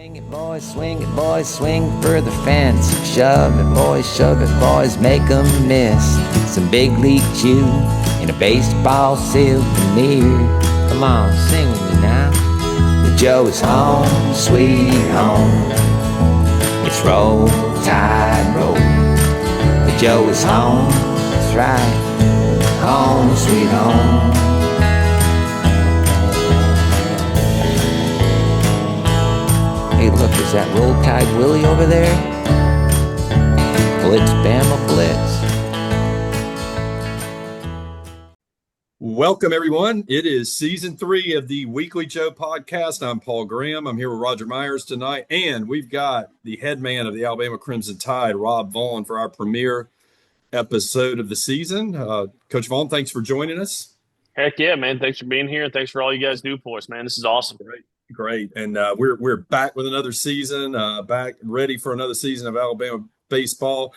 Swing it, boys, swing for the fence. Shove it, boys, make 'em miss. Some big league chew and a baseball souvenir. Come on, sing with me now. The Joe is home, sweet home. It's roll, tide, roll. The Joe is home, that's right. Home, sweet home. Hey, look, is that Roll Tide Willie over there? Blitz, Bama, Blitz. Welcome, everyone. It is season 3 of the Weekly Joe podcast. I'm Paul Graham. I'm here with Roger Myers tonight, and we've got the head man of the Alabama Crimson Tide, Rob Vaughn, for our premiere episode of the season. Coach Vaughn, thanks for joining us. Heck yeah, man. Thanks for being here, and thanks for all you guys do for us, man. This is awesome. Great. And we're back with another season, back ready for another season of Alabama baseball.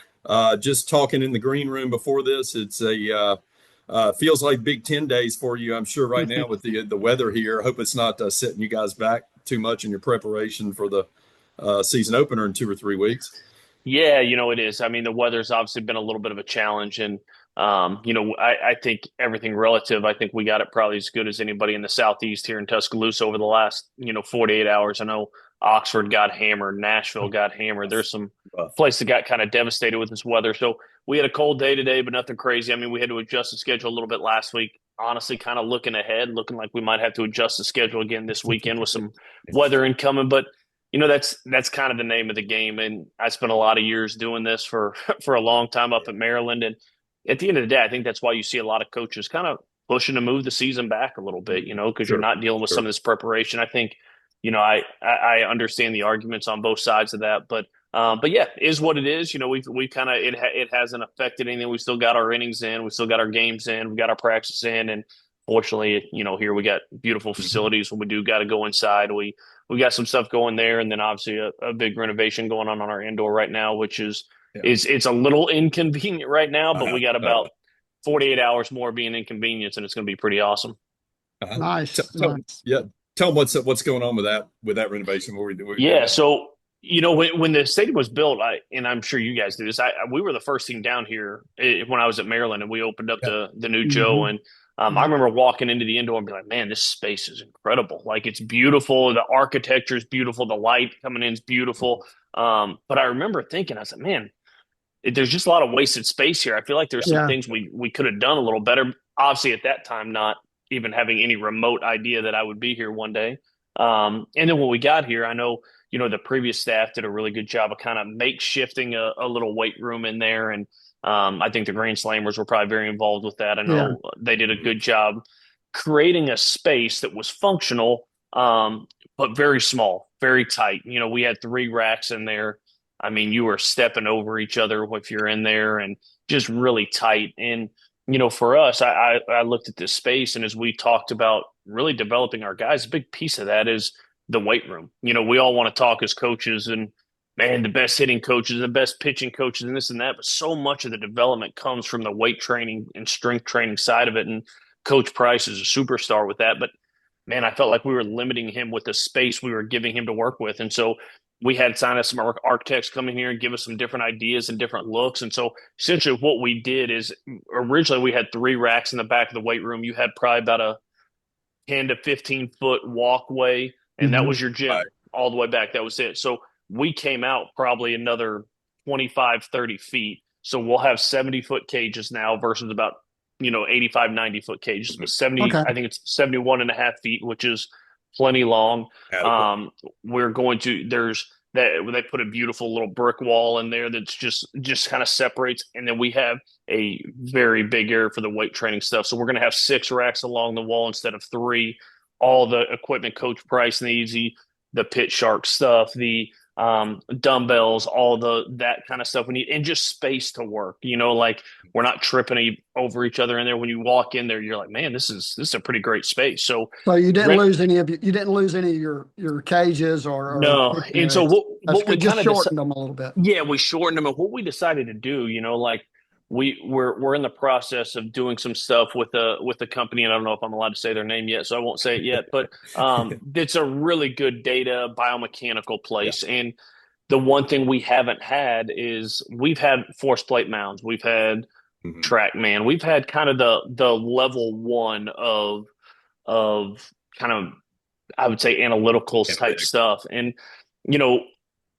Just talking in the green room before this, it's feels like Big Ten days for you, I'm sure, right now with the weather here. I hope it's not setting you guys back too much in your preparation for the season opener in 2 or 3 weeks. Yeah, it is. I mean, the weather's obviously been a little bit of a challenge, and I think everything relative. I think we got it probably as good as anybody in the Southeast here in Tuscaloosa over the last 48 hours. I know Oxford got hammered, Nashville got hammered. There's some places that got kind of devastated with this weather. So we had a cold day today, but nothing crazy. I mean, we had to adjust the schedule a little bit last week. Honestly, kind of looking ahead, looking like we might have to adjust the schedule again this weekend with some weather incoming. But that's kind of the name of the game. And I spent a lot of years doing this for a long time up at Maryland. And at the end of the day, I think that's why you see a lot of coaches kind of pushing to move the season back a little bit, because you're not dealing with some of this preparation. I think, I understand the arguments on both sides of that, but yeah, it is what it is. We kind of, it hasn't affected anything. We still got our innings in, we still got our games in, we got our practice in, and fortunately, here we got beautiful facilities. When we do got to go inside, we got some stuff going there, and then obviously a big renovation going on our indoor right now, which is it's a little inconvenient right now, but we got about 48 hours more being inconvenienced, and it's going to be pretty awesome. Nice. Tell them what's going on with that renovation. So when the stadium was built, and I'm sure you guys do this, we were the first team down here when I was at Maryland, and we opened up the new Joe, and I remember walking into the indoor and being like, man, this space is incredible. Like, it's beautiful. The architecture is beautiful. The light coming in is beautiful. But I remember thinking, I said, man, there's just a lot of wasted space here. I feel like there's some things we could have done a little better. Obviously, at that time, not even having any remote idea that I would be here one day. And then when we got here, I know, the previous staff did a really good job of kind of makeshifting a little weight room in there. And I think the Grand Slammers were probably very involved with that. I know they did a good job creating a space that was functional, but very small, very tight. We had 3 racks in there. I mean, you were stepping over each other if you're in there, and just really tight. And, for us, I looked at this space, and as we talked about really developing our guys, a big piece of that is the weight room. We all want to talk as coaches and, man, the best hitting coaches, the best pitching coaches, and this and that. But so much of the development comes from the weight training and strength training side of it. And Coach Price is a superstar with that. But, man, I felt like we were limiting him with the space we were giving him to work with. And so we had signed up some architects come in here and give us some different ideas and different looks. And so essentially what we did is originally we had 3 racks in the back of the weight room. You had probably about a 10 to 15 foot walkway, and that was your gym all the way back. That was it. So we came out probably another 25, 30 feet. So we'll have 70-foot cages now versus about, 85, 90-foot cages. But I think it's 71 and a half feet, which is plenty long. We're going to, they put a beautiful little brick wall in there that's just kind of separates. And then we have a very big area for the weight training stuff. So we're going to have 6 racks along the wall instead of 3. All the equipment Coach Price needs, the Pit Shark stuff, the dumbbells, all that kind of stuff we need, and just space to work. Like, we're not tripping over each other in there. When you walk in there, you're like, man, this is a pretty great space. So you didn't lose any of your cages or no. And so what we just shortened them a little bit. Yeah, we shortened them. And what we decided to do, like, we're in the process of doing some stuff with the company, and I don't know if I'm allowed to say their name yet, so I won't say it yet. But it's a really good data biomechanical Yeah. place. And the one thing we haven't had is we've had force plate mounds, we've had Mhm. TrackMan, we've had kind of the level one of kind of, I would say, analytical type Analytics. stuff. And, you know,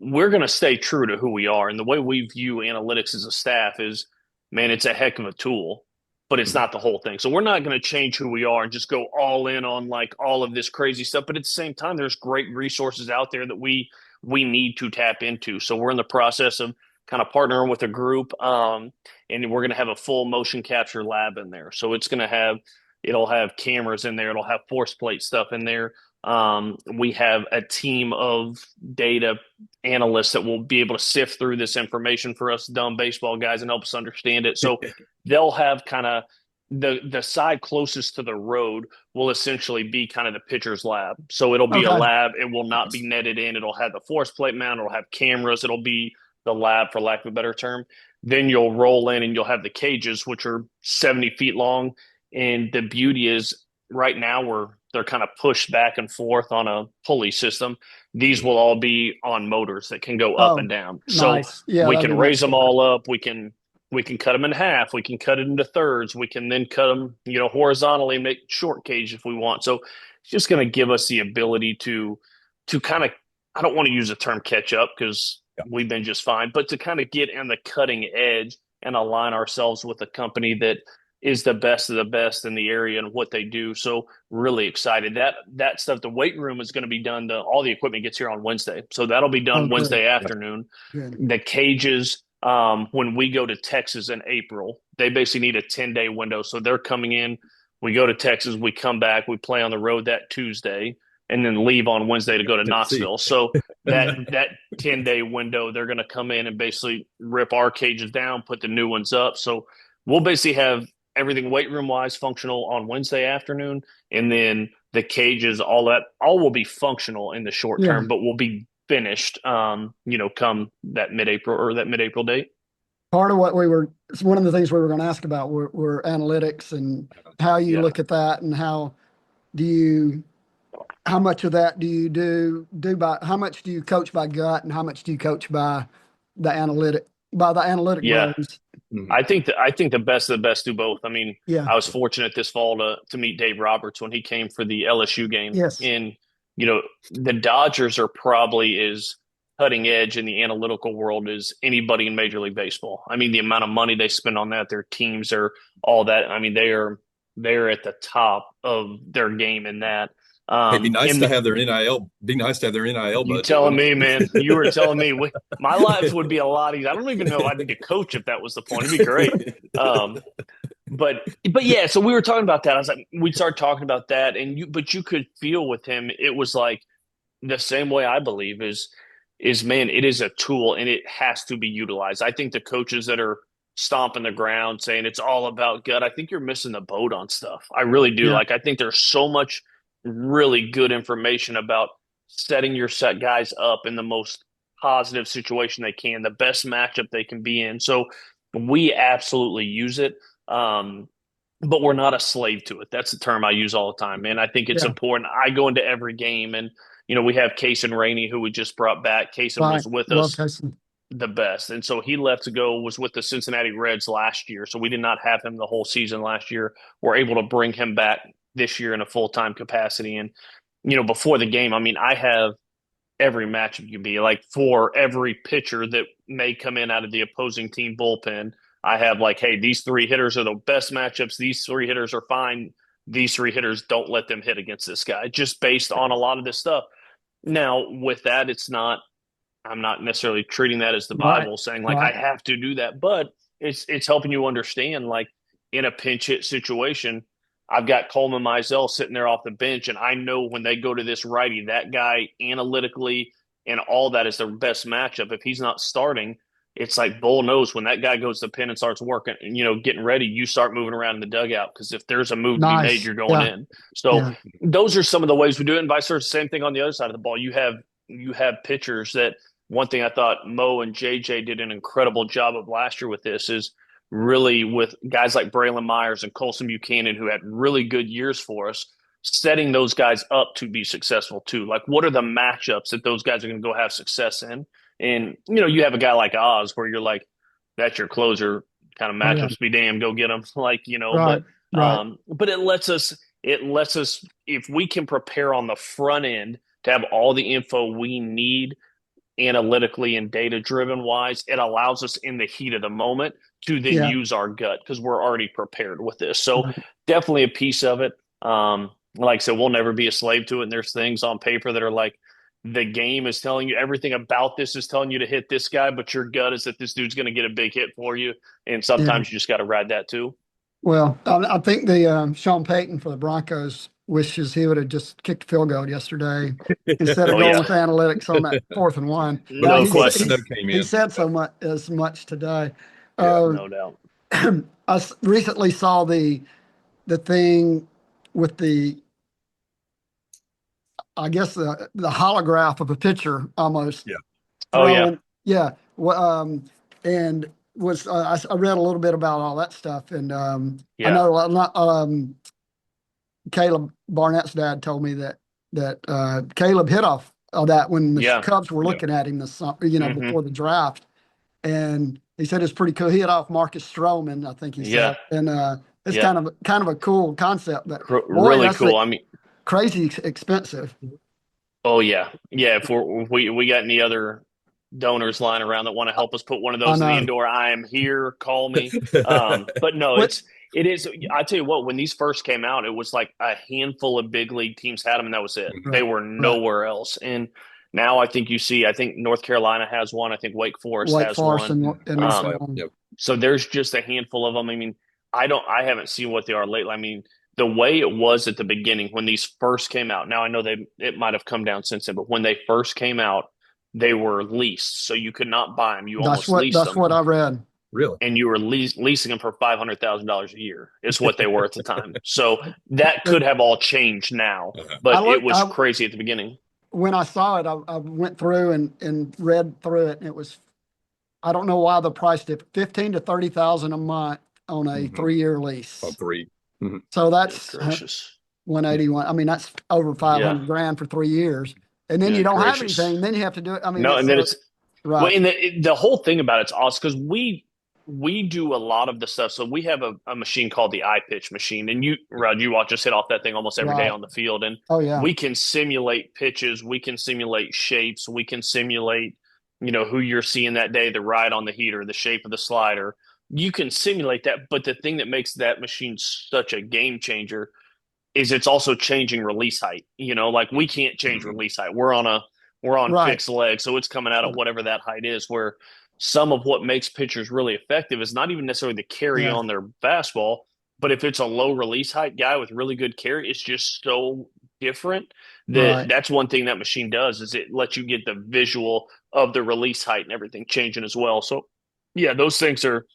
we're going to stay true to who we are. And the way we view analytics as a staff is, man, it's a heck of a tool, but it's Mhm. not the whole thing. So we're not going to change who we are and just go all in on like all of this crazy stuff. But at the same time, there's great resources out there that we need to tap into. So we're in the process of kind of partnering with a group, and we're going to have a full motion capture lab in there. So it'll have cameras in there, it'll have force plate stuff in there. We have a team of data analysts that will be able to sift through this information for us dumb baseball guys and help us understand it. So they'll have kind of the side closest to the road will essentially be kind of the pitcher's lab. So it'll be a Okay. lab. It will not be netted in. It'll have the force plate mount. It'll have cameras. It'll be the lab, for lack of a better term. Then you'll roll in and you'll have the cages, which are 70 feet long. And the beauty is right now they're kind of pushed back and forth on a pulley system. These will all be on motors that can go up Oh, and down. So nice. Yeah, we that'd can be raise nice. them all up. We can cut them in half. We can cut it into thirds. We can then cut them, horizontally and make short cage if we want. So it's just going to give us the ability to kind of, I don't want to use the term catch up because Yeah. we've been just fine, but to kind of get on the cutting edge and align ourselves with a company that is the best of the best in the area and what they do. So really excited that stuff. The weight room is going to be done. All the equipment gets here on Wednesday, so that'll be Oh, done good. Wednesday Yeah. afternoon. Good. The cages, when we go to Texas in April, they basically need a 10-day window. So they're coming in. We go to Texas, we come back, we play on the road that Tuesday, and then leave on Wednesday to go to Tennessee. Knoxville. So that 10-day window, they're going to come in and basically rip our cages down, put the new ones up. So we'll basically have everything weight room wise functional on Wednesday afternoon, and then the cages, all will be functional in the short Yeah. term, but will be finished, come that mid-April date. Part of what it's one of the things we were going to ask about were analytics and how you Yeah. look at that and do you, how much of that do you how much do you coach by gut and how much do you coach by the analytic Yeah. brains? Mhm. I think the best of the best do both. I mean, Yeah. I was fortunate this fall to meet Dave Roberts when he came for the LSU game. Yes. And, the Dodgers are probably as cutting edge in the analytical world as anybody in Major League Baseball. I mean, the amount of money they spend on that, their teams are all that. I mean, they're at the top of their game in that. Hey, it'd be nice In to the have their NIL. Be nice to have their NIL You budget, telling wouldn't me, man? You were telling me my life would it? be a lot easier. I don't even know if I need to coach if that was the point. It'd be great. Um, but yeah, so we were talking about that. I was like, we started talking about that, but you could feel with him, it was like the same way I believe is man, it is a tool and it has to be utilized. I think the coaches that are stomping the ground saying it's all about gut, I think you're missing the boat on stuff. I really do. Yeah. Like, I think there's so much really good information about setting your set guys up in the most positive situation they can, the best matchup they can be in. So we absolutely use it. But we're not a slave to it. That's the term I use all the time, man. I think it's Yeah. important. I go into every game and we have Kason Rainey, who we just brought back. Kason Right. was with Love us Tyson. the best. And so he left to go, was with the Cincinnati Reds last year. So we did not have him the whole season last year. We're able to bring him back this year in a full-time capacity. And, before the game, I mean, I have every matchup you can be like for every pitcher that may come in out of the opposing team bullpen. I have like, hey, these three hitters are the best matchups. These three hitters are fine. These three hitters, don't let them hit against this guy, just based on a lot of this stuff. Now, with that, I'm not necessarily treating that as the Right. Bible saying like I Right. have to do that, but it's helping you understand like in a pinch hit situation, I've got Coleman Mizell sitting there off the bench, and I know when they go to this righty, that guy analytically and all that is their best matchup. If he's not starting, it's like Bull knows when that guy goes to the pen and starts working, getting ready, you start moving around in the dugout because if there's a move to be made, Nice. you're going Yeah. in. So Yeah. those are some of the ways we do it, and vice versa. Same thing on the other side of the ball. You have pitchers that one thing I thought Mo and JJ did an incredible job of last year with this is really with guys like Braylon Myers and Colson Buchanan, who had really good years for us, setting those guys up to be successful too. Like, what are the matchups that those guys are going to go have success in? And, you have a guy like Oz where you're like, that's your closer kind of Oh yeah. matchups, be damned, go get them. Like, Right. Right. but it lets us, if we can prepare on the front end to have all the info we need analytically and data driven wise, it allows us in the heat of the moment to then Yeah. use our gut because we're already prepared with this. So Right. definitely a piece of it. Like I said, we'll never be a slave to it. And there's things on paper that are like, the game is telling you everything about this is telling you to hit this guy, but your gut is that this dude's going to get a big hit for you. And Yeah. sometimes you just got to ride that too. Well, I think the Sean Payton for the Broncos wishes he would have just kicked a field goal yesterday instead of Oh, going yeah. with analytics on that 4th and 1. No He said, question. Snow came he in. said so much as much today. Yeah. Uh, No doubt. recently saw the thing with I guess the holograph of a pitcher almost Yeah. Oh, yeah. throwing. Yeah. And I read a little bit about all that stuff, and I Yeah. know Caleb Barnett's dad told me that Caleb hit off that when the Yeah. Cubs were Yeah. looking at him Hmm. before the draft, and he said it's pretty cool. He hit off Marcus Stroman, I think he Yeah. said, and it's Yeah. kind of a cool concept. But boy, Really that's cool. I mean, crazy expensive. oh yeah, yeah. If we got any other donors lying around that want to help us put one of I those in the know. indoor, I am here. Call me. But no, What? it is. I tell you what, when these first came out, it was like a handful of big league teams had them, and that was it. They Right. were Right. nowhere else. And now I think you see. I think North Carolina has one. I think Wake Forest Wake has Forest one. and North Um, Yes. Carolina. Yep. so there's just a handful of them. I mean, I haven't seen what they are lately. I mean, the way it was at the beginning when these first came out. Now I know it might have come down since then, but when they first came out, they were leased, so you could not buy them. You almost leased That's them, what I read. Really? and you were leasing them for $500,000 a year. Is what they were at the time. So that But could have all changed now, Uh-huh. I but it looked. was crazy at the beginning. When I saw it, I went through and read through it, and it was, I don't know why the price did 15 to 30,000 a month on a Mhm. 3-year On lease. 3. Mhm. So Good that's gracious. 181. I mean, that's over Yeah. 500 grand for 3 years. And then you Good don't have gracious. anything. Then you have to do it. I mean, No, it's and then it's well, right. and the whole thing about it's awesome because we do a lot of the stuff. So we have a machine called the iPitch machine, and Rod, you watch us hit off that thing almost every day Right. on the field, and Oh yeah. we can simulate pitches, we can simulate shapes, we can simulate, who you're seeing that day, the ride on the heater, the shape of the slider. You can simulate that, but the thing that makes that machine such a game changer is it's also changing release height. Like we can't change Mhm. release height. We're on Right. fixed leg, so it's coming out at Right. whatever that height is. Where some of what makes pitchers really effective is not even necessarily the carry Yeah. on their fastball, but if it's a low release height guy with really good carry, it's just so different that Right. that's one thing that machine does is it lets you get the visual of the release height and everything changing as well. So yeah, those things are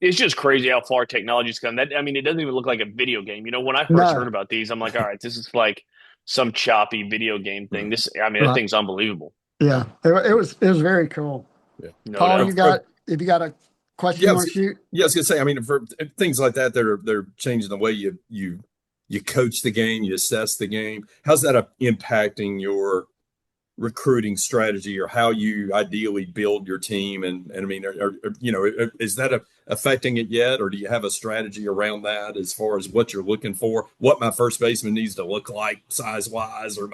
it's just crazy how far technology's come. I mean, it doesn't even look like a video game. When I first heard No. about these, I'm like, all right, this is like some choppy video game thing. Mhm. I mean, that Right. thing's unbelievable. Yeah. It was very cool. Yeah. No Paul, doubt. if you got a question Yeah, you I want was, to shoot? yeah, I was gonna say. I mean, for things like that, they're changing the way you coach the game, you assess the game. How's that impacting your recruiting strategy or how you ideally build your team? And I mean, is that affecting it yet, or do you have a strategy around that as far as what you're looking for, what my first baseman needs to look like size wise, or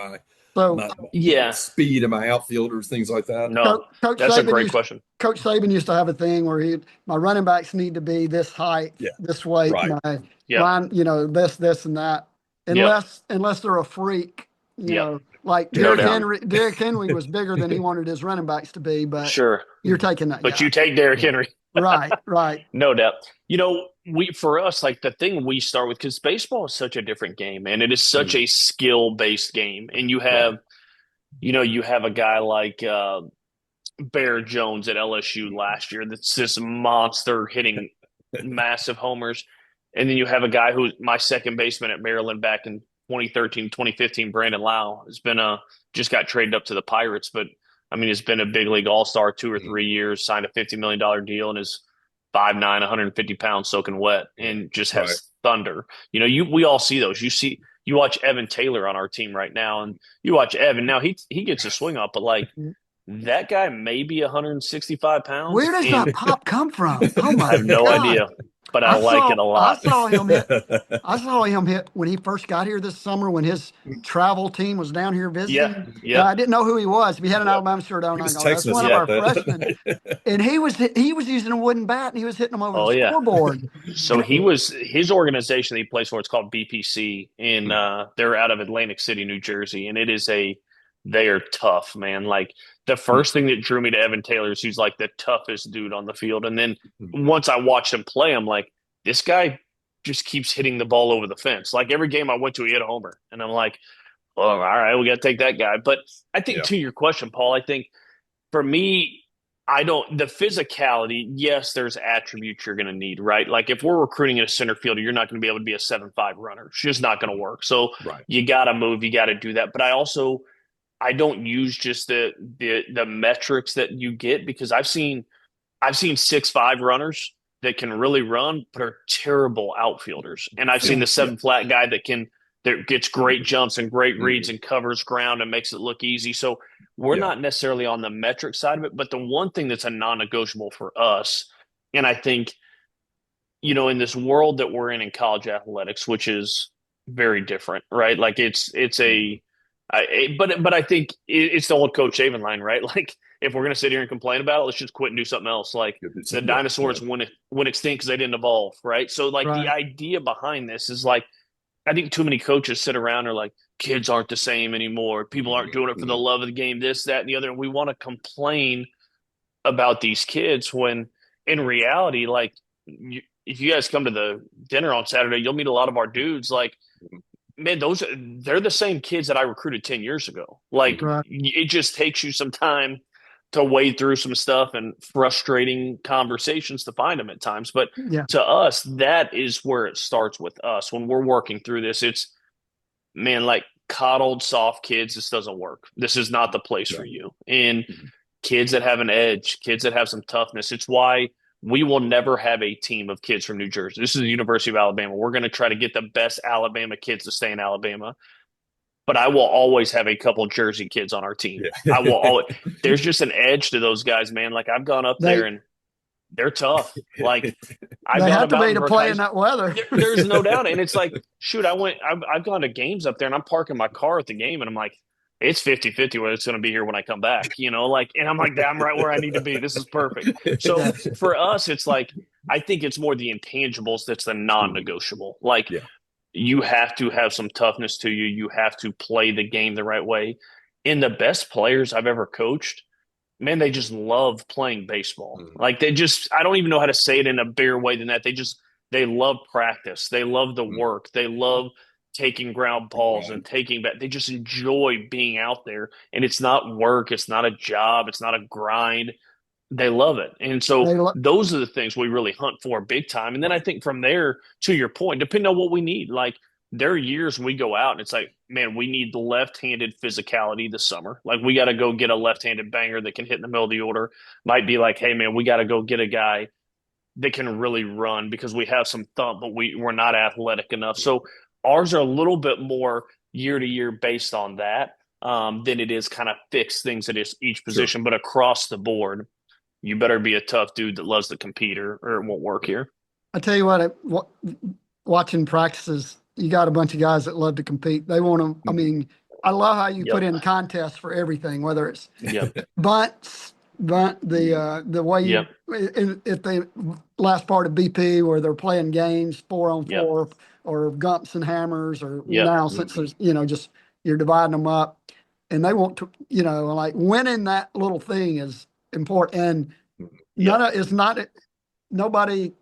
So my Yeah. speed of my outfielders, things like that? No, Coach that's a Saban great used question. Coach Saban used to have a thing where my running backs need to be this height, Yeah, this weight, right. my Yep. line, this and that. Yep. Unless they're a freak, Yep. like No Derrick doubt. Henry. Derrick Henry was bigger than he wanted his running backs to be, but Sure. you're taking that But guy. you take Derrick Henry. Right, right, No doubt. For us, like the thing we start with, because baseball is such a different game, and it is such Mhm. a skill-based game. And Right. you have a guy like Bear Jones at LSU last year that's this monster hitting massive homers. And then you have a guy who's my second baseman at Maryland back in 2013, 2015, Brandon Lau has been just got traded up to the Pirates, but I mean, has been a big league all-star 2 or Mhm. 3 years, signed a $50 million deal and is 5'9", 150 pounds soaking wet and just Right. has thunder. We all see those. You watch Evan Taylor on our team right now, and you watch Evan. Now he gets a swing up, but like that guy may be 165 pounds, Where does and that pop come from? Oh I my have no God. idea, but I like it a I lot. saw him hit. I saw him hit when he first got here this summer when his travel team was down here Yeah, visiting. And yep, I didn't know who he was. If he had an Yeah. Alabama shirt on, He I was go, that's texting us one of yeah. about our freshmen. that. And he was using a wooden bat and he was hitting them over the Oh yeah. scoreboard. So his organization that he plays for. It's called BPC, and they're out of Atlantic City, New Jersey, and they are tough, man. Like the first thing that drew me to Evan Taylor is he's like the toughest dude on the field, and then once I watched him play, I'm like, this guy just keeps hitting the ball over the fence. Like every game I went to, he hit a homer, and I'm like, well, all right, we got to take that guy. But I think Yeah. to your question, Paul, I think for me, I don't the physicality. Yes, there's attributes you're going to need, right? Like if we're recruiting a center fielder, you're not going to be able to be a 7'5" runner. It's just not going to work. So Right. you got to move, you got to do that. But I don't use just the metrics that you get because I've seen 6'5" runners that can really run, but are terrible outfielders. And I've seen Yeah. the seven Yeah. flat guy that gets great jumps and great reads and covers ground and makes it look easy. So we're Yeah. not necessarily on the metric side of it, but the one thing that's a non-negotiable for us, and I think, in this world that we're in college athletics, which is very different, right? Like it's a, but I think it's the old Coach Saban line, right? Like if we're gonna sit here and complain about it, let's just quit and do something else. Like the Yeah. dinosaurs went extinct because they didn't evolve, right? So like the Right. idea behind this is like I think too many coaches sit around and are like, kids aren't the same anymore. People aren't doing it for the love of the game, this, that, and the other. And we want to complain about these kids when in reality, like, if you guys come to the dinner on Saturday, you'll meet a lot of our dudes. Like, man, they're the same kids that I recruited 10 years ago. Like, Right. it just takes you some time to wade through some stuff and frustrating conversations to find them at times. But Yeah. to us, that is where it starts with us when we're working through this. It's, man, like coddled, soft kids, this doesn't work. This is not the place for you. And kids that have an edge, kids that have some toughness. It's why we will never have a team of kids from New Jersey. This is the University of Alabama. We're going to try to get the best Alabama kids to stay in Alabama. But I will always have a couple Jersey kids on our team. Yeah. I will always. There's just an edge to those guys, man. Like I've gone up there and they're tough. Like I've They gone have to to be Mountain to Brook play High. in that weather. There's no doubt, and it's like, shoot, I've gone to games up there, and I'm parking my car at the game, and I'm like, it's 50-50 whether it's going to be here when I come back, like, and I'm like, I'm right where I need to be. This is perfect. So Yeah. for us, it's like, I think it's more the intangibles that's the non-negotiable. Like, Yeah. you have to have some toughness to you. You have to play the game the right way. And the best players I've ever coached, man, they just love playing baseball. Like I don't even know how to say it in a bigger way than that. They love practice. They love the work. They love taking ground balls and taking back. They just enjoy being out there. And it's not work. It's not a job. It's not a grind. They love it. And so They lo- those are the things we really hunt for big time. And then I think from there, to your point, depending on what we need, like there are years we go out and it's like, man, we need the left-handed physicality this summer. Like we got to go get a left-handed banger that can hit in the middle of the order. Might be like, hey man, we got to go get a guy that can really run because we have some thump, but we're not athletic enough. So ours are a little bit more year to year based on that than it is kind of fixed things at each position. But across the board, you better be a tough dude that loves to compete or it won't work here. I tell you what, watching practices, you got a bunch of guys that love to compete. They want to, I mean, I love how you put in contests for everything, whether it's bunts, the way you, if they last part of BP where they're playing games 4-on-4 or gumps and hammers or now since there's, just you're dividing them up and they want to, like winning that little thing is important. And nobody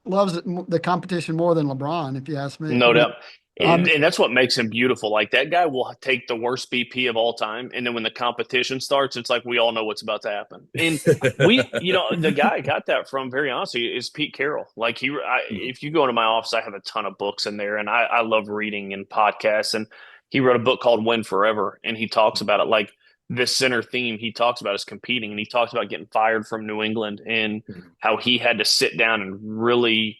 loves the competition more than LeBron, if you ask me. No doubt. And that's what makes him beautiful. Like that guy will take the worst BP of all time. And then when the competition starts, it's like we all know what's about to happen. And the guy I got that from, very honestly, is Pete Carroll. Like if you go into my office, I have a ton of books in there and I love reading and podcasts. And he wrote a book called Win Forever. And he talks about it like this center theme he talks about is competing, and he talks about getting fired from New England and how he had to sit down and really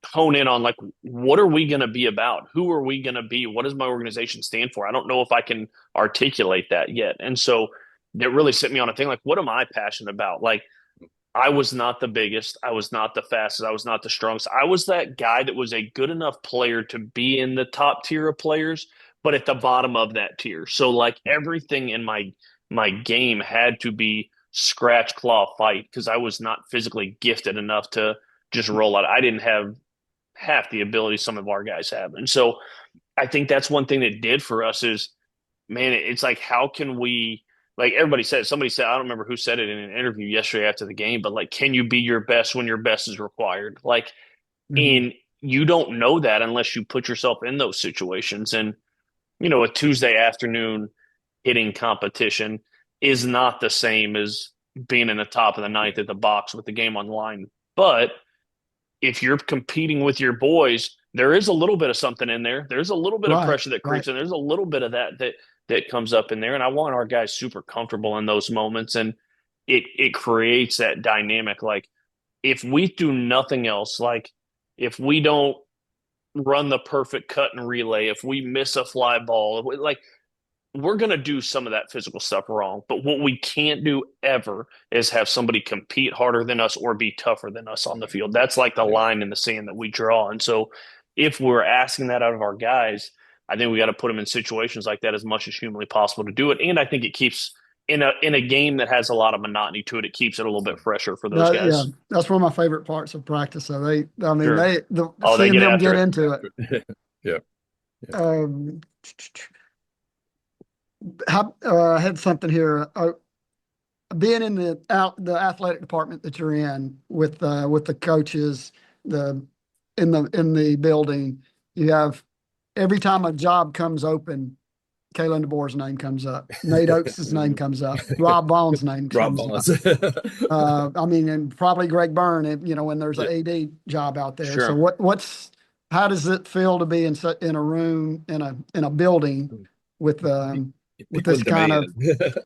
hone in on, like, what are we going to be about? Who are we going to be? What does my organization stand for? I don't know if I can articulate that yet. And so that really set me on a thing like, what am I passionate about? Like, I was not the biggest. I was not the fastest. I was not the strongest. I was that guy that was a good enough player to be in the top tier of players, but at the bottom of that tier. So like everything in my game had to be scratch, claw, fight because I was not physically gifted enough to just roll out. I didn't have half the ability some of our guys have. And so I think that's one thing that did for us is, man, it's like, how can we, like everybody said, somebody said, I don't remember who said it in an interview yesterday after the game, but like, can you be your best when your best is required? Like, and you don't know that unless you put yourself in those situations. And, you know, a Tuesday afternoon hitting competition is not the same as being in the top of the ninth at the box with the game on the line. But if you're competing with your boys, there is a little bit of something in there. There's a little bit of pressure that creeps in. There's a little bit of that comes up in there. And I want our guys super comfortable in those moments. And it creates that dynamic. Like, if we do nothing else, like if we don't run the perfect cut and relay, if we miss a fly ball, like we're going to do some of that physical stuff wrong. But what we can't do ever is have somebody compete harder than us or be tougher than us on the field. That's like the line in the sand that we draw. And so if we're asking that out of our guys, I think we got to put them in situations like that as much as humanly possible to do it. And I think it keeps in a game that has a lot of monotony to it, it keeps it a little bit fresher for those guys. Yeah, that's one of my favorite parts of practice. So Sure. they They seeing them after get it. into it. Yeah. I had something here. Being in the athletic department that you're in with the coaches, in the building, you have every time a job comes open, Kalen DeBoer's name comes up. Nate Oates' name comes up. Rob Vaughn's name comes up. I mean, and probably Greg Byrne, you know, when there's an AD job out there. Sure. So how does it feel to be in a room in a building with this kind of,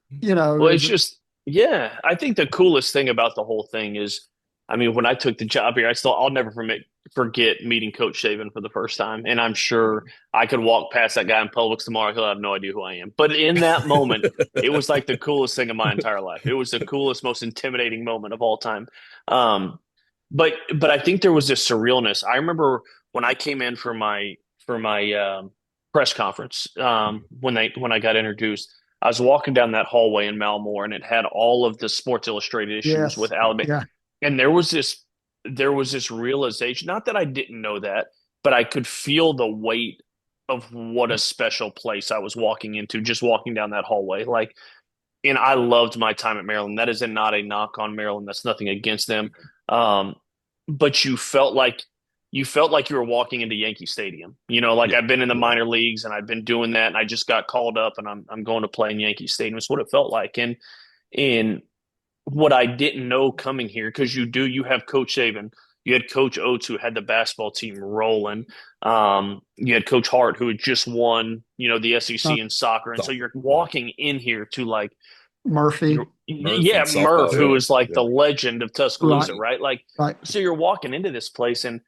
you know? Well, it's just, yeah, I think the coolest thing about the whole thing is, I mean, when I took the job here, I'll never forget meeting Coach Saban for the first time. And I'm sure I could walk past that guy in Publix tomorrow. He'll have no idea who I am. But in that moment, it was like the coolest thing of my entire life. It was the coolest, most intimidating moment of all time. But I think there was this surrealness. I remember when I came in for my press conference, when I got introduced, I was walking down that hallway in Malmore, and it had all of the Sports Illustrated issues with Alabama. Yeah. And there was this realization, not that I didn't know that, but I could feel the weight of what a special place I was walking into, just walking down that hallway. Like, and I loved my time at Maryland. That is not a knock on Maryland. That's nothing against them. But you felt like you were walking into Yankee Stadium. You know, like I've been in the minor leagues and I've been doing that, and I just got called up and I'm going to play in Yankee Stadium. It's what it felt like. And what I didn't know coming here, because you have Coach Saban, you had Coach Oates, who had the basketball team rolling. You had Coach Hart, who had just won, you know, the SEC in soccer. And so you're walking in here to like Murphy. Murph, who is like the legend of Tuscaloosa, right? Like, right. So you're walking into this place, and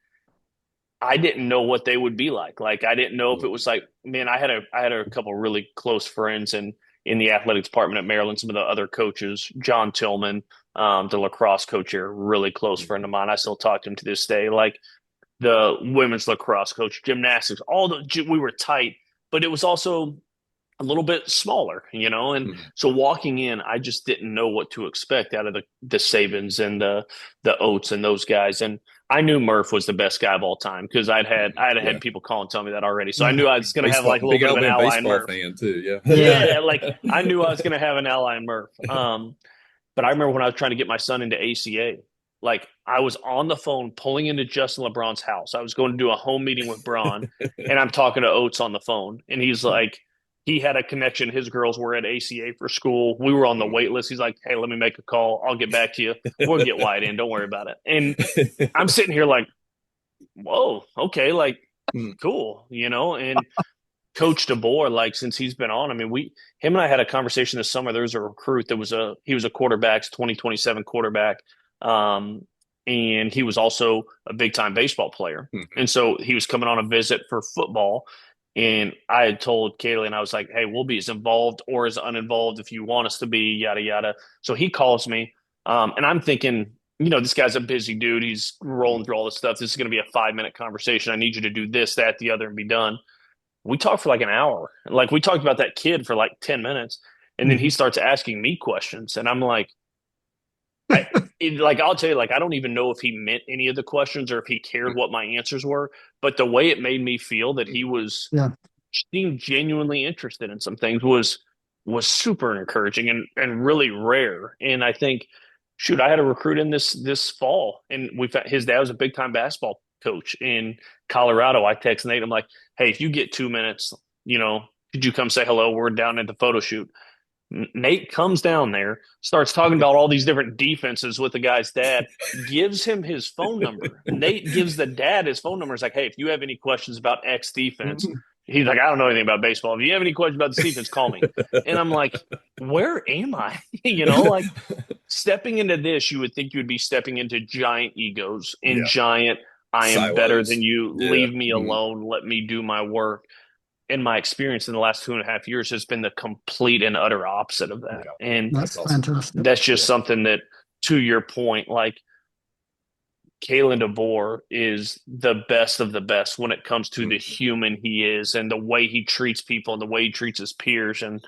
I didn't know what they would be like. Like, I didn't know if it was like, man, I had a couple of really close friends in the athletic department at Maryland. Some of the other coaches, John Tillman, the lacrosse coach here, really close friend of mine. I still talk to him to this day. Like the women's lacrosse coach, gymnastics, we were tight, but it was also a little bit smaller, you know? And so walking in, I just didn't know what to expect out of the Sabans and the Oates and those guys. And I knew Murph was the best guy of all time because I had people call and tell me that already. So I knew I was going to have like a little bit of an ally in Murph. Fan too, yeah, like I knew I was going to have an ally in Murph. But I remember when I was trying to get my son into ACA, like I was on the phone pulling into Justin LeBron's house. I was going to do a home meeting with Braun, and I'm talking to Oates on the phone, and he's like, he had a connection. His girls were at ACA for school. We were on the wait list. He's like, hey, let me make a call. I'll get back to you. We'll get Wyatt in. Don't worry about it. And I'm sitting here like, whoa, okay, like, cool, you know? And Coach DeBoer, like since he's been on, I mean, him and I had a conversation this summer. There was a recruit that he was a quarterback's 2027 quarterback. And he was also a big time baseball player. Mm-hmm. And so he was coming on a visit for football. And I had told Kaylee, and I was like, hey, we'll be as involved or as uninvolved if you want us to be, yada, yada. So he calls me. And I'm thinking, this guy's a busy dude. He's rolling through all this stuff. This is going to be a 5-minute conversation. I need you to do this, that, the other, and be done. We talked for like an hour. Like we talked about that kid for like 10 minutes. And then he starts asking me questions. And I'm like, I'll tell you, like, I don't even know if he meant any of the questions or if he cared what my answers were. But the way it made me feel that he seemed genuinely interested in some things was super encouraging and really rare. And I think, shoot, I had a recruit in this fall, and his dad was a big time basketball coach in Colorado. I text Nate. I'm like, hey, if you get 2 minutes, could you come say hello? We're down at the photo shoot. Nate comes down there, starts talking about all these different defenses with the guy's dad, gives him his phone number. Nate gives the dad his phone number. It's like, hey, if you have any questions about X defense, he's like, I don't know anything about baseball. If you have any questions about this defense, call me. And I'm like, where am I? Like stepping into this, you would think you would be stepping into giant egos and giant, I am Silos. better than you. Leave me alone. Let me do my work. And my experience in the last 2.5 years has been the complete and utter opposite of that. Yeah. And that's fantastic. That's just something that, to your point, like Kalen DeBoer is the best of the best when it comes to the human he is and the way he treats people and the way he treats his peers. And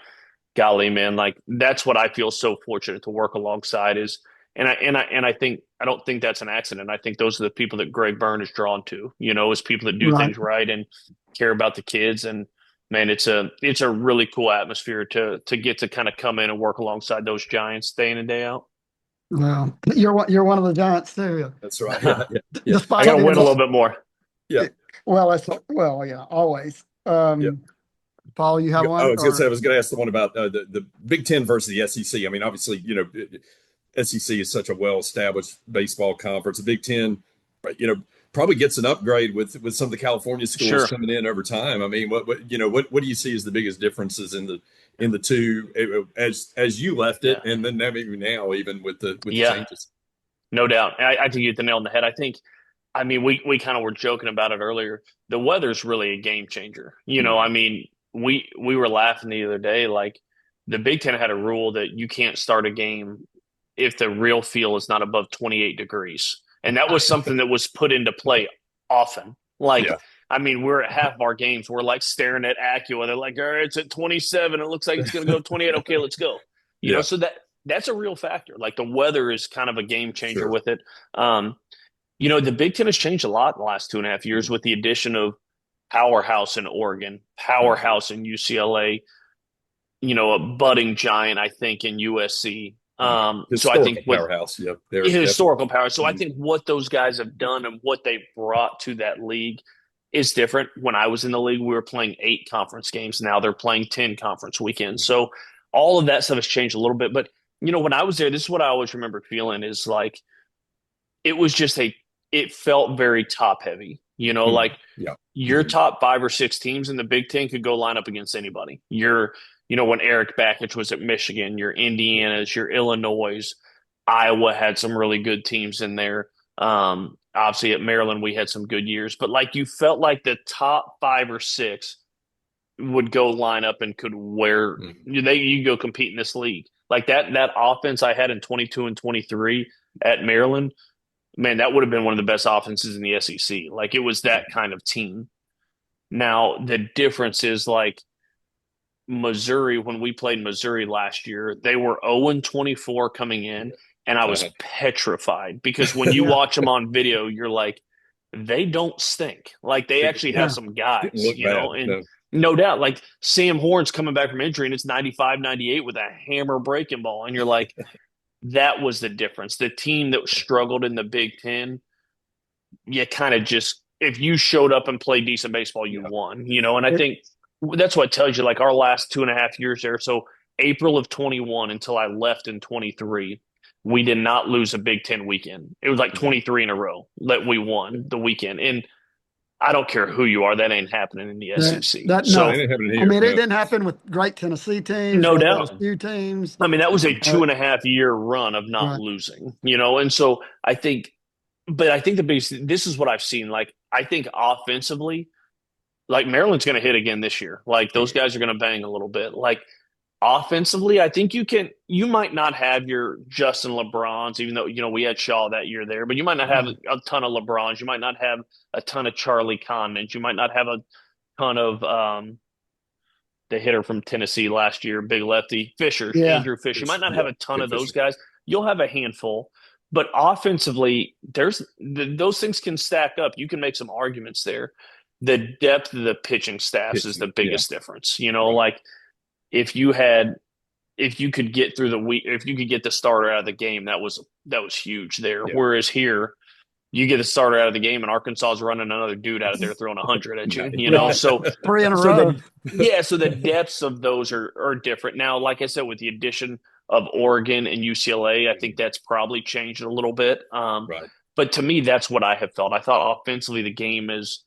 golly, man, like that's what I feel so fortunate to work alongside is. And I think I don't think that's an accident. I think those are the people that Greg Byrne is drawn to, as people that do things right and care about the kids. And man, it's a really cool atmosphere to get to kind of come in and work alongside those giants day in and day out. Well, you're one of the giants too. That's right. Yeah. I got to win a little bit more. Yeah. Well, yeah, always. Paul, you have one? I was going to ask the one about the Big Ten versus the SEC. I mean, obviously, SEC is such a well-established baseball conference. The Big Ten, probably gets an upgrade with some of the California schools coming in over time. I mean, what do you see as the biggest differences in the two as you left it, and then maybe now even with the changes? No doubt. I think you hit the nail on the head. I mean, we kind of were joking about it earlier. The weather's really a game changer. I mean, we were laughing the other day, like the Big Ten had a rule that you can't start a game if the real feel is not above 28 degrees. And that was something that was put into play often. I mean, we're at half of our games. We're like staring at Acura. They're like, all right, it's at 27. It looks like it's going to go 28. Okay, let's go. So that's a real factor. Like the weather is kind of a game changer with it. The Big Ten has changed a lot in the last 2.5 years with the addition of powerhouse in Oregon, powerhouse in UCLA, a budding giant, I think, in USC. So I think powerhouse, historical power. So I think what those guys have done and what they brought to that league is different. When I was in the league, we were playing 8 conference games. Now they're playing 10 conference weekends. So all of that stuff has changed a little bit. But when I was there, this is what I always remember feeling is like it was just it felt very top heavy. Your top 5 or 6 teams in the Big Ten could go line up against anybody. When Eric Bakich was at Michigan, your Indiana's, your Illinois, Iowa had some really good teams in there. Obviously at Maryland, we had some good years, but like you felt like the top 5 or 6 would go line up and could you go compete in this league. Like that offense I had in 22 and 23 at Maryland, man, that would have been one of the best offenses in the SEC. Like it was that kind of team. Now the difference is like, Missouri, when we played Missouri last year, they were 0-24 coming in, and I was petrified because when you watch them on video, you're like, they don't stink. Like they actually have some guys, no doubt. Like Sam Horn's coming back from injury, and it's 95-98 with a hammer breaking ball, and you're like, that was the difference. The team that struggled in the Big Ten, you kind of just if you showed up and played decent baseball, you won. And I think. That's what tells you, like our last 2.5 years there. So April of 21 until I left in 23, we did not lose a Big Ten weekend. It was like 23 in a row that we won the weekend. And I don't care who you are, that ain't happening in the SEC. No, It ain't happening I here. mean, it No. didn't happen with great Tennessee teams, no great doubt. LSU teams. I mean, that was a Uh, 2.5 year run of not right. losing, and so I think the biggest, this is what I've seen. Like, I think offensively, like Maryland's going to hit again this year. Like, those guys are going to bang a little bit. Like, offensively, I think you might not have your Justin LeBrons, even though, we had Shaw that year there, but you might not have a ton of LeBrons. You might not have a ton of Charlie Condons. You might not have a ton of, the hitter from Tennessee last year, big lefty, Fisher, Yeah. Andrew Fisher. You might not have Yeah, a ton of those Fisher. guys. You'll have a handful, but offensively, those things can stack up. You can make some arguments there. The depth of the pitching staffs is the Yeah. biggest difference. Right. Like if you had, if you could get through the week, if you could get the starter out of the game, that was huge there. Yeah. Whereas here, you get the starter out of the game, and Arkansas is running another dude out of there throwing 100 at you. So 3 in a so row. so the depths of those are different now. Like I said, with the addition of Oregon and UCLA, I think that's probably changed a little bit. Right. But to me, that's what I have felt. I thought offensively the game is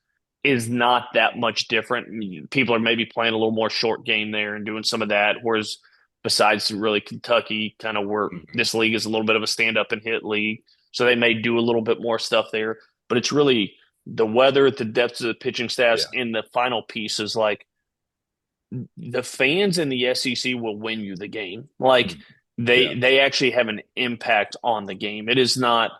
not that much different. People are maybe playing a little more short game there and doing some of that, whereas besides really Kentucky, kind of where this league is a little bit of a stand up and hit league. So they may do a little bit more stuff there, but it's really the weather, the depth of the pitching staffs, and the final piece is like the fans in the SEC will win you the game. Like they actually have an impact on the game. It is not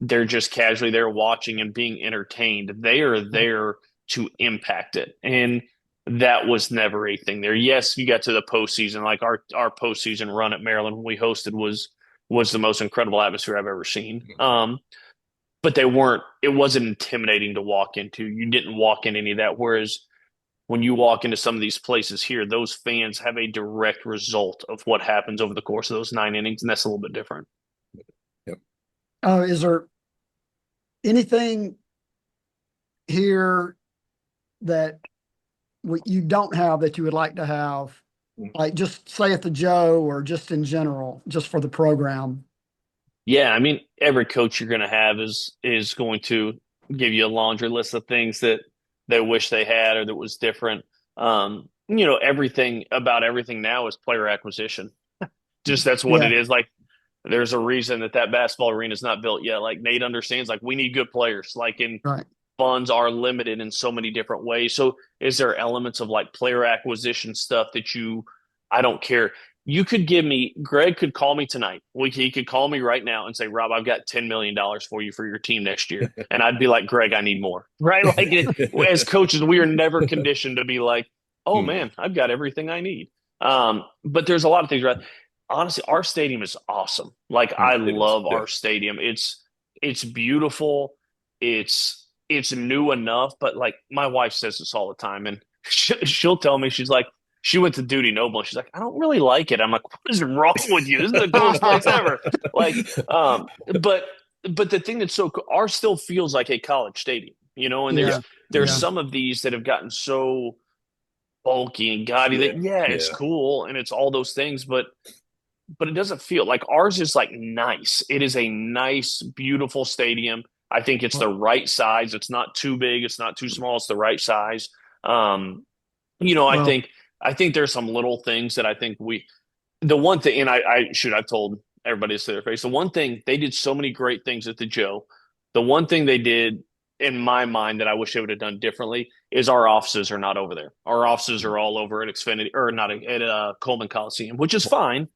they're just casually there watching and being entertained. They are there to impact it. And that was never a thing there. Yes, you got to the postseason. Like our postseason run at Maryland when we hosted was the most incredible atmosphere I've ever seen. But it wasn't intimidating to walk into. You didn't walk in any of that. Whereas when you walk into some of these places here, those fans have a direct result of what happens over the course of those 9 innings, and that's a little bit different. Yep. Is there anything here that you don't have that you would like to have? Like just say at the Joe or just in general, just for the program? Yeah, I mean, every coach you're going to have is going to give you a laundry list of things that they wish they had or that was different. Everything about everything now is player acquisition. Just that's what it is. Like, there's a reason that basketball arena is not built yet. Like, Nate understands, like, we need good players. Like, funds are limited in so many different ways. So is there elements of like player acquisition stuff that I don't care. You could give me, Greg could call me tonight. He could call me right now and say, Rob, I've got $10 million for you for your team next year. And I'd be like, Greg, I need more. Right? Like as coaches, we are never conditioned to be like, oh man, I've got everything I need. But there's a lot of things, right? Honestly, our stadium is awesome. Like I love our stadium. It's beautiful. It's new enough, but like my wife says this all the time, and she'll tell me, she's like, she went to Duty Noble, and she's like, I don't really like it. I'm like, what is wrong with you? This is the coolest place ever. Like, but the thing that's so cool, ours still feels like a college stadium, and there's some of these that have gotten so bulky and gaudy that it's cool and it's all those things, but it doesn't feel like ours is like nice. It is a nice, beautiful stadium. I think it's the right size. It's not too big. It's not too small. It's the right size. I think there's some little things that I think the one thing, and I've told everybody this to their face. The one thing, they did so many great things at the Joe. The one thing they did in my mind that I wish they would have done differently is our offices are not over there. Our offices are all over at Xfinity, or not at Coleman Coliseum, which is fine.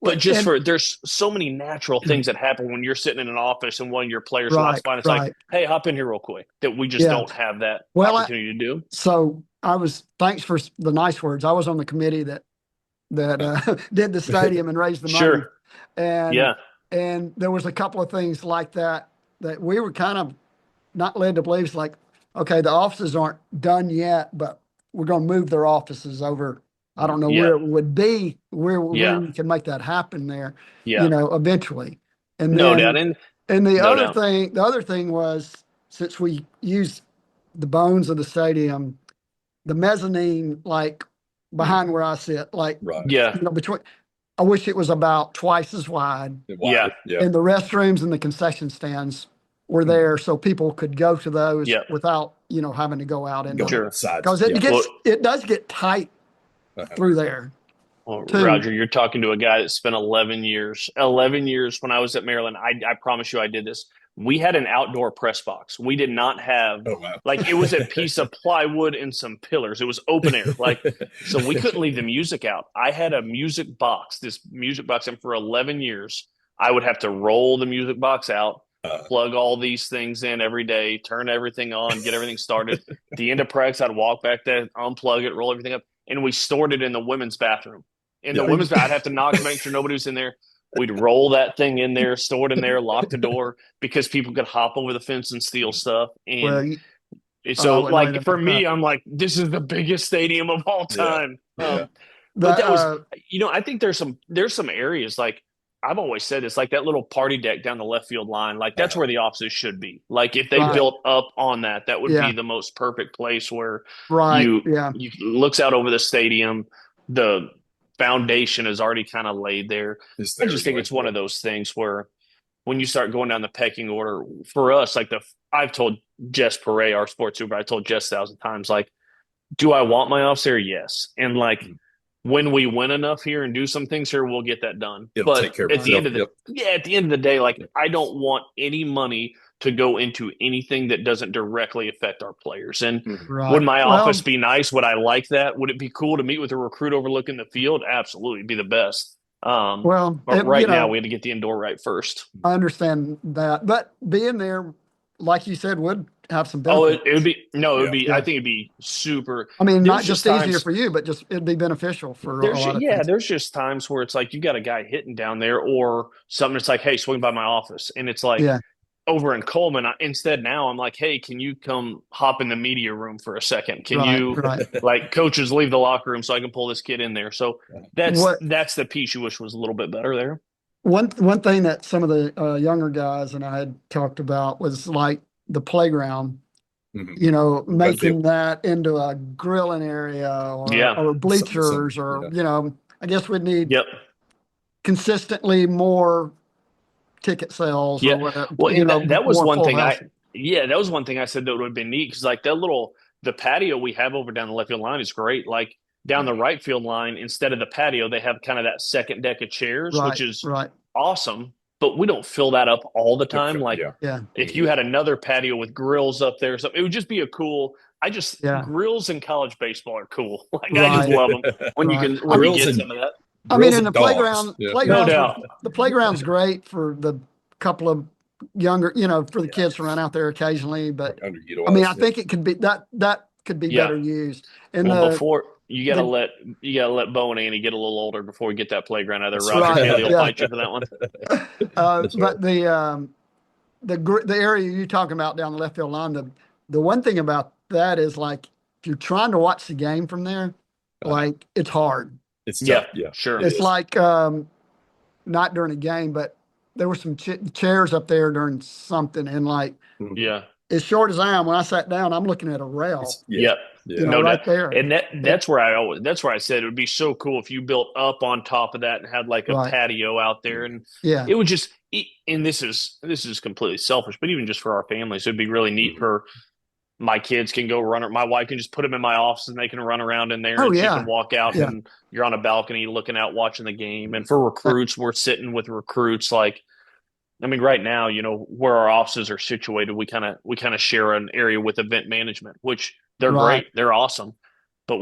But there's so many natural things that happen when you're sitting in an office and one of your players walks by and it's like, hey, hop in here real quick, that we just don't have that opportunity to do. So thanks for the nice words. I was on the committee that did the stadium and raised the money. And there was a couple of things like that we were kind of not led to believe. It's like, okay, the offices aren't done yet, but we're going to move their offices over. I don't know where it would be, where we can make that happen there, eventually. And no then, doubt. And the other thing was, since we use the bones of the stadium, the mezzanine, like behind where I sit, like, between, I wish it was about twice as wide. Yeah. And the restrooms and the concession stands were there so people could go to those Yep. without, having to go out into Sure. sides. because it does get tight through there. Well, too. Roger, you're talking to a guy that spent 11 years. 11 years when I was at Maryland. I promise you I did this. We had an outdoor press box. We did not have, like, it was a piece of plywood and some pillars. It was open air. Like, so we couldn't leave the music out. I had a music box, and for 11 years, I would have to roll the music box out, plug all these things in every day, turn everything on, get everything started. At the end of practice, I'd walk back there, unplug it, roll everything up, and we stored it in the women's bathroom. In the women's bathroom, I'd have to knock to make sure nobody was in there. We'd roll that thing in there, store it in there, lock the door because people could hop over the fence and steal stuff. And so, like, for me, I'm like, this is the biggest stadium of all time. But that was, I think there's some areas, like, I've always said it's like that little party deck down the left field line. Like, that's where the offices should be. Like, if they built up on that, that would be the most perfect place where you looks out over the stadium. The foundation is already kind of laid there. I just think it's one of those things where when you start going down the pecking order for us, like I've told Jess Perret, our sports super, I told Jess 1,000 times, like, do I want my office there? Yes. And like, when we win enough here and do some things here, we'll get that done. It'll but take care of at the end of the day, like, I don't want any money to go into anything that doesn't directly affect our players. And would my office be nice? Would I like that? Would it be cool to meet with a recruit overlooking the field? Absolutely. It'd be the best. But now we had to get the indoor right first. I understand that, but being there, like you said, would have some benefits. It would be, I think it'd be super. I mean, not just easier for you, but just it'd be beneficial for a lot of things. There's just times where it's like you got a guy hitting down there or something. It's like, hey, swing by my office. And it's like, over in Coleman, instead now I'm like, hey, can you come hop in the media room for a second? Can you like coaches leave the locker room so I can pull this kid in there? So that's the piece you wish was a little bit better there. One thing that some of the younger guys and I had talked about was like the playground, making that into a grilling area or bleachers I guess we'd need consistently more ticket sales or whatever. Well, that was one thing that was one thing I said that would have been neat because like the patio we have over down the left field line is great. Like down the right field line, instead of the patio, they have kind of that second deck of chairs, which is awesome. But we don't fill that up all the time. Like if you had another patio with grills up there, it would just be a cool. Grills in college baseball are cool. Like I just love them when you get some of that. I mean, in the playground, the playground's great for the couple of younger, for the kids to run out there occasionally. But I mean, I think it could be that could be better used. And before you gotta let Bo and Annie get a little older before we get that playground out there. Roger Haley will fight you for that one. But the area you're talking about down the left field line, the one thing about that is like if you're trying to watch the game from there, like it's hard. It's tough. Sure. It's like not during a game, but there were some chairs up there during something, and like as short as I am, when I sat down, I'm looking at a rail. Right there. And that's where I said it would be so cool if you built up on top of that and had like a patio out there, and it would just. And this is completely selfish, but even just for our families, it'd be really neat for. My kids can go run. My wife can just put them in my office and they can run around in there and she can walk out and you're on a balcony looking out watching the game. And for recruits, we're sitting with recruits. Like, I mean, right now, where our offices are situated, we kind of share an area with event management, which they're great. They're awesome. But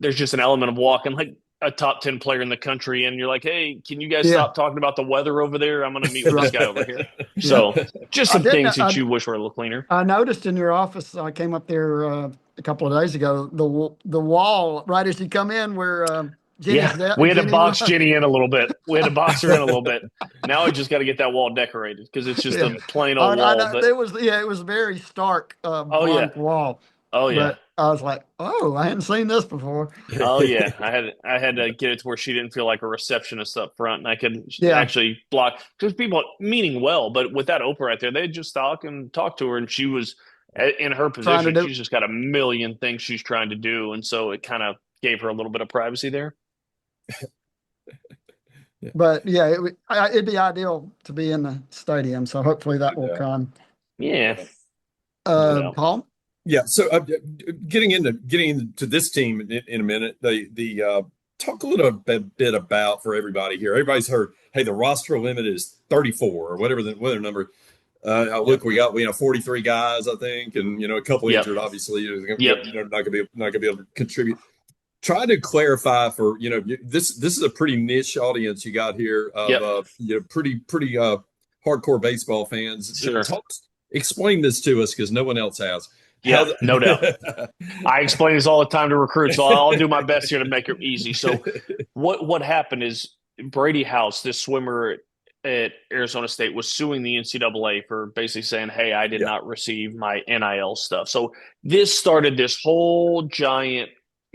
there's just an element of walking like a top 10 player in the country. And you're like, hey, can you guys stop talking about the weather over there? I'm going to meet with this guy over here. So just some things that you wish were a little cleaner. I noticed in your office, I came up there a couple of days ago, the wall right as you come in where we had to box Jenny in a little bit. We had to box her in a little bit. Now I just got to get that wall decorated because it's just a plain old wall. It was very stark wall. Oh yeah. But I was like, I hadn't seen this before. Oh yeah, I had to get it to where she didn't feel like a receptionist up front, and I could actually block because people meaning well, but with that Oprah right there, they'd just talk to her, and she was in her position. She's just got a million things she's trying to do, and so it kind of gave her a little bit of privacy there. But yeah, it'd be ideal to be in the stadium. So hopefully that will Yeah. come. Yeah. No doubt. Paul? Yeah. So getting into this team in a minute, talk a little bit about for everybody here. Everybody's heard, hey, the roster limit is 34 or whatever the number. Look, we have 43 guys, I think, and a couple Yep. injured. Obviously, Yep. not gonna be able to contribute. Try to clarify for this. This is a pretty niche audience you got here of pretty hardcore baseball fans. Sure. Explain this to us because no one else has. Yeah, no doubt. I explain this all the time to recruits, so I'll do my best here to make it easy. So what happened is Brady House, this swimmer at Arizona State, was suing the NCAA for basically saying, hey, I did not receive my NIL stuff. So this started this whole giant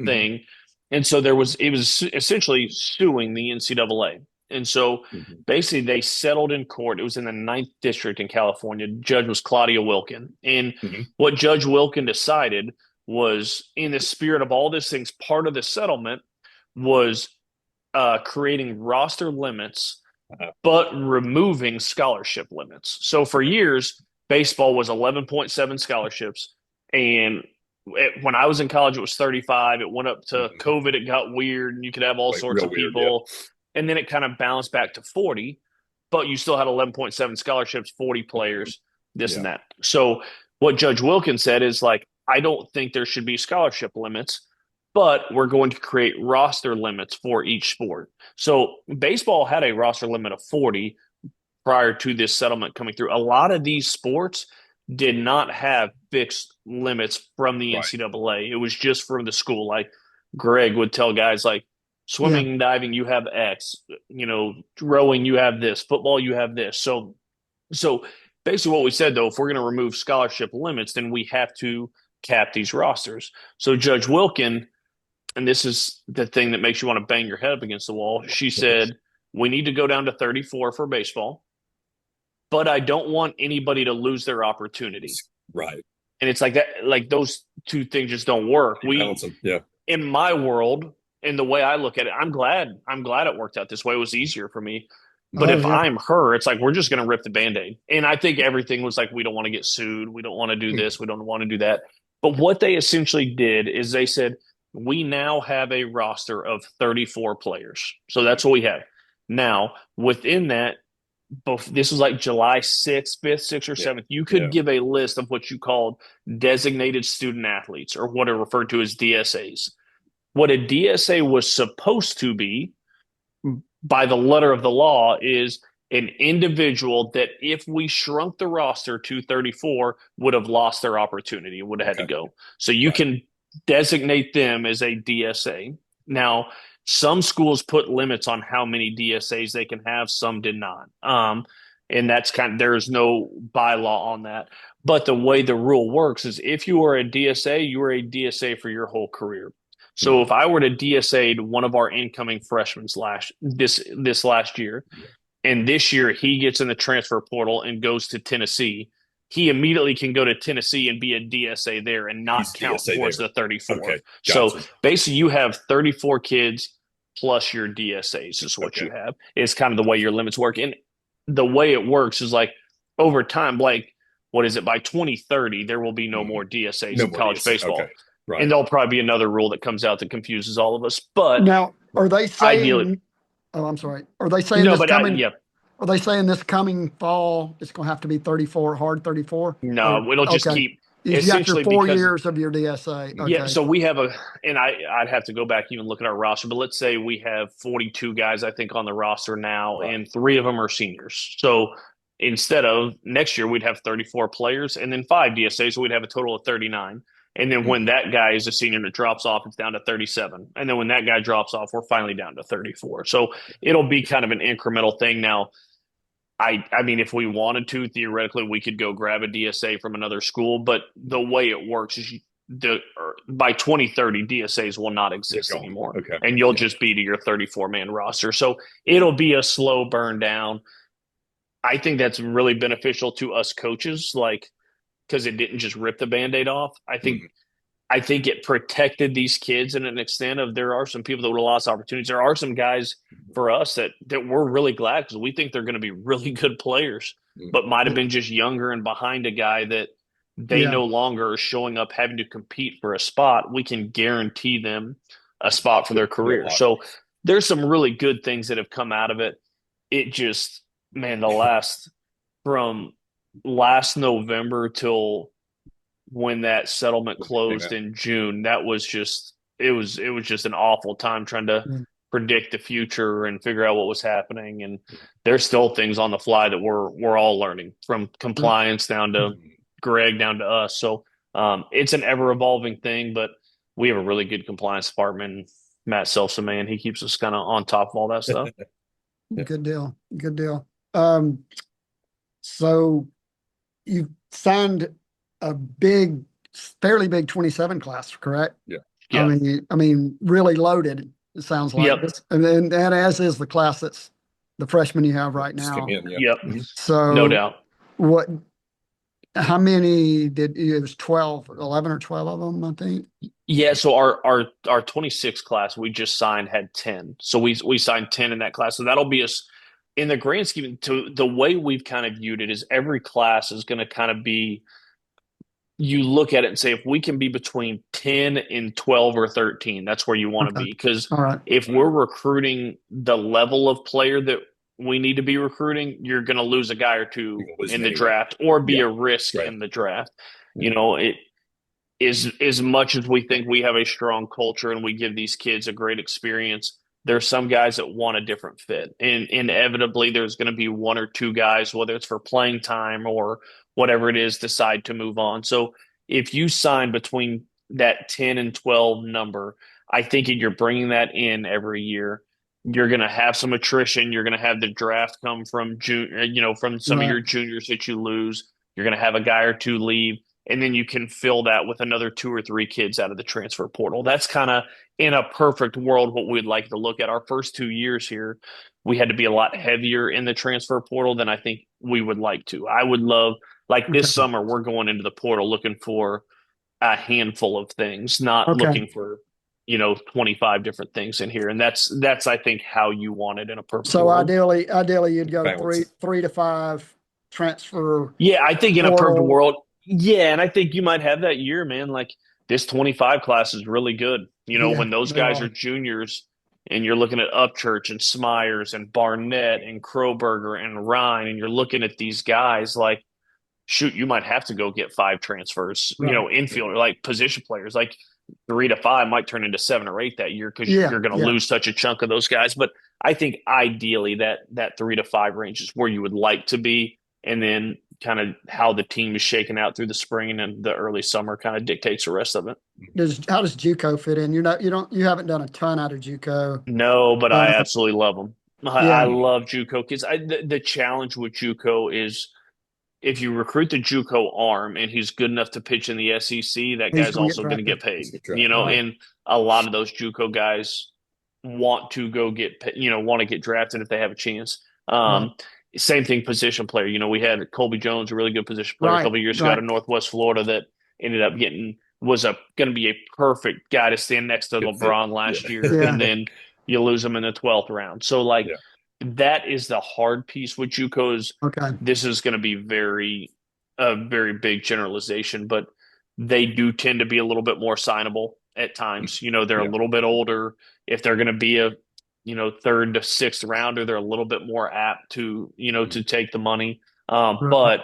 thing. And so it was essentially suing the NCAA. And so basically they settled in court. It was in the 9th District in California. Judge was Claudia Wilkin. And what Judge Wilkin decided was, in the spirit of all these things, part of the settlement was creating roster limits, but removing scholarship limits. So for years, baseball was 11.7 scholarships. And when I was in college, it was 35. It went up to COVID. It got weird, and you could have all sorts of people. And then it kind of bounced back to 40, but you still had 11.7 scholarships, 40 players, this and that. So what Judge Wilkins said is, like, I don't think there should be scholarship limits, but we're going to create roster limits for each sport. So baseball had a roster limit of 40 prior to this settlement coming through. A lot of these sports did not have fixed limits from the NCAA. It was just from the school. Like Greg would tell guys, like, swimming and diving, you have X, rowing, you have this, football, you have this. So basically what we said, though, if we're going to remove scholarship limits, then we have to cap these rosters. So Judge Wilkin, and this is the thing that makes you want to bang your head up against the wall, she said, we need to go down to 34 for baseball, but I don't want anybody to lose their opportunity. Right. And it's like that, like those two things just don't work. In my world, and the way I look at it, I'm glad it worked out this way. It was easier for me. But if I'm her, it's like, we're just going to rip the Band-Aid. And I think everything was like, we don't want to get sued. We don't want to do this. We don't want to do that. But what they essentially did is they said, we now have a roster of 34 players. So that's what we have. Now, within that, this was like July 6th, 5th, 6th, or 7th. You could give a list of what you called designated student athletes, or what are referred to as DSAs. What a DSA was supposed to be, by the letter of the law, is an individual that, if we shrunk the roster to 34, would have lost their opportunity and would have had to go. So you can designate them as a DSA. Now, some schools put limits on how many DSAs they can have. Some did not. And that's there's no bylaw on that. But the way the rule works is, if you are a DSA, you are a DSA for your whole career. So if I were to DSA one of our incoming freshmen this last year, and this year he gets in the transfer portal and goes to Tennessee, he immediately can go to Tennessee and be a DSA there and not count towards the 34. Okay, gotcha. So basically you have 34 kids plus your DSAs is what you have. It's kind of the way your limits work. And the way it works is, like, over time, like, what is it? By 2030, there will be no more DSAs in college baseball. Okay. Right. And there'll probably be another rule that comes out that confuses all of us. But now, are they saying? Ideally, I'm sorry. Are they saying Are they saying this coming fall it's going to have to be 34, hard 34? No, it'll just keep. You got your 4 years of your DSA. Okay. Yeah, so we have and I'd have to go back even look at our roster, but let's say we have 42 guys, I think, on the roster now, and 3 of them are seniors. So instead of next year, we'd have 34 players and then 5 DSAs, so we'd have a total of 39. And then when that guy is a senior that drops off, it's down to 37. And then when that guy drops off, we're finally down to 34. So it'll be kind of an incremental thing. Now, I mean, if we wanted to, theoretically, we could go grab a DSA from another school. But the way it works is by 2030, DSAs will not exist anymore. Okay. And you'll just be to your 34-man roster. So it'll be a slow burn down. I think that's really beneficial to us coaches, like, because it didn't just rip the Band-Aid off. I think I think it protected these kids in an extent of there are some people that would have lost opportunities. There are some guys for us that we're really glad because we think they're going to be really good players, but might have been just younger and behind a guy that they Yeah. no longer are showing up having to compete for a spot. We can guarantee them a spot for their career. So there's some really good things that have come out of it. It just, man, from last November till when that settlement closed in June, that was just it was just an awful time trying to predict the future and figure out what was happening. And there's still things on the fly that we're all learning, from compliance down to Greg down to us. So it's an ever evolving thing, but we have a really good compliance department. Matt Self's a man. He keeps us kind of on top of all that stuff. Good deal. Good deal. So you signed a fairly big 27 class, correct? Yeah. I mean, really loaded. It sounds like. Yep. And as is the class that's the freshman you have right Just now. came in, yeah. Yep. So No doubt. how many it was 12, 11 or 12 of them, I think. Yeah, so our 26 class we just signed had 10. So we signed 10 in that class. So that'll be us in the grand scheme. To the way we've kind of viewed it is every class is going to kind of be, you look at it and say, if we can be between 10 and 12 or 13, that's where you want to be. Because if we're recruiting the level of player that we need to be recruiting, you're going to lose a guy or two in the draft or be a risk in the draft. You know, it is as much as we think we have a strong culture and we give these kids a great experience. There's some guys that want a different fit, and inevitably there's going to be one or two guys, whether it's for playing time or whatever it is, decide to move on. So if you sign between that 10 and 12 number, I think you're bringing that in every year. You're going to have some attrition. You're going to have the draft come from from some of your juniors that you lose. You're going to have a guy or two leave, and then you can fill that with another 2 or 3 kids out of the transfer portal. That's kind of, in a perfect world, what we'd like to look at. Our first 2 years here, we had to be a lot heavier in the transfer portal than I think we would like to. I would love, like this summer, we're going into the portal looking for a handful of things, not looking for 25 different things in here. And that's I think how you want it in a perfect world. Ideally you'd go 3 to 5 transfer. Yeah, I think in a perfect world. Yeah, and I think you might have that year, man. Like this 25 class is really good. When those guys are juniors and you're looking at Upchurch and Smyers and Barnett and Kroberger and Ryan, and you're looking at these guys like, shoot, you might have to go get 5 transfers, infielder, like position players, like 3 to 5 might turn into 7 or 8 that year because you're going to lose such a chunk of those guys. But I think ideally that 3 to 5 range is where you would like to be. And then kind of how the team is shaken out through the spring and the early summer kind of dictates the rest of it. How does JUCO fit in? You haven't done a ton out of JUCO. No, but I absolutely love them. I love JUCO kids. The challenge with JUCO is, if you recruit the JUCO arm and he's good enough to pitch in the SEC, that guy's also going to get paid. And a lot of those JUCO guys want to go want to get drafted if they have a chance. Same thing, position player. We had Colby Jones, a really good position player a couple of years ago out of Northwest Florida, that ended up was going to be a perfect guy to stand next to LeBron last year, and then you lose him in the 12th round. So that is the hard piece with JUCOs. This is going to be a very big generalization, but they do tend to be a little bit more signable at times. They're a little bit older. If they're going to be a 3rd to 6th rounder, they're a little bit more apt to to take the money. But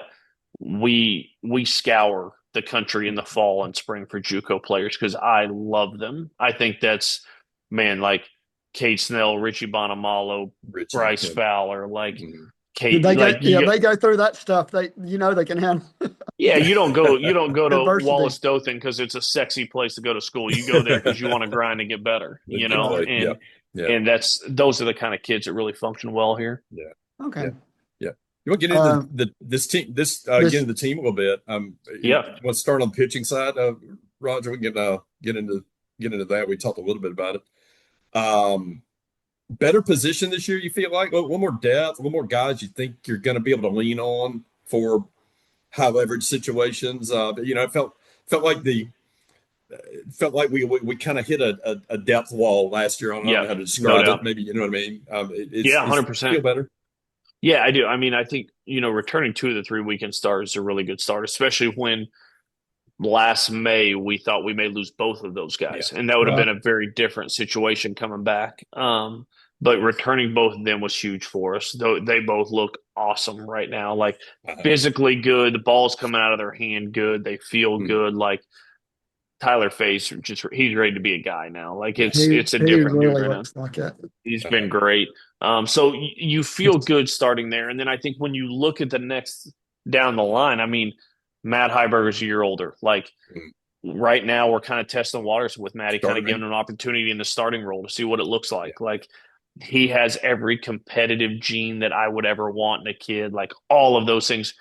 we scour the country in the fall and spring for JUCO players because I love them. I think that's, man, like Cade Snell, Richie Bonamalo, Bryce Fowler, Kate. They go through that stuff. They can handle. Yeah, you don't go to Wallace Dothan because it's a sexy place to go to school. You go there because you want to grind and get better. And those are the kind of kids that really function well here. Yeah. Okay. Yeah. You want to get into this team? Get into the team a little bit. You want to start on the pitching side, Roger? We can get into that. We talked a little bit about it. Better position this year, you feel like? A little more depth, a little more guys you think you're going to be able to lean on for high leverage situations. It felt like the felt like we kind of hit a depth wall last year. I don't know Yeah, how to no describe it. doubt. Maybe you know what I mean. Yeah, It's 100%. feel better. Yeah, I do. I mean, I think, returning 2 of the 3 weekend starters is a really good start, especially when last May we thought we may lose both of those Yeah, guys, and that would have right. been a very different situation coming back. But returning both of them was huge for us. Though they both look awesome right now, like Uh-huh. physically good. The ball's coming out of their hand good. They feel Mm, good. Like Tyler Face, he's ready to be a guy now. Like yeah. it's a He different dude really right now. looks like it. He's been Uh-huh. great. So you feel good starting there. And then I think when you look at the next down the line, I mean, Matt Heiberger's a year older. Like Mm. right now, we're kind of testing waters with Matty, kind of Starting giving me. him an opportunity in the starting role to see what it looks Yeah. like. Like he has every competitive gene that I would ever want in a kid, like all of those things.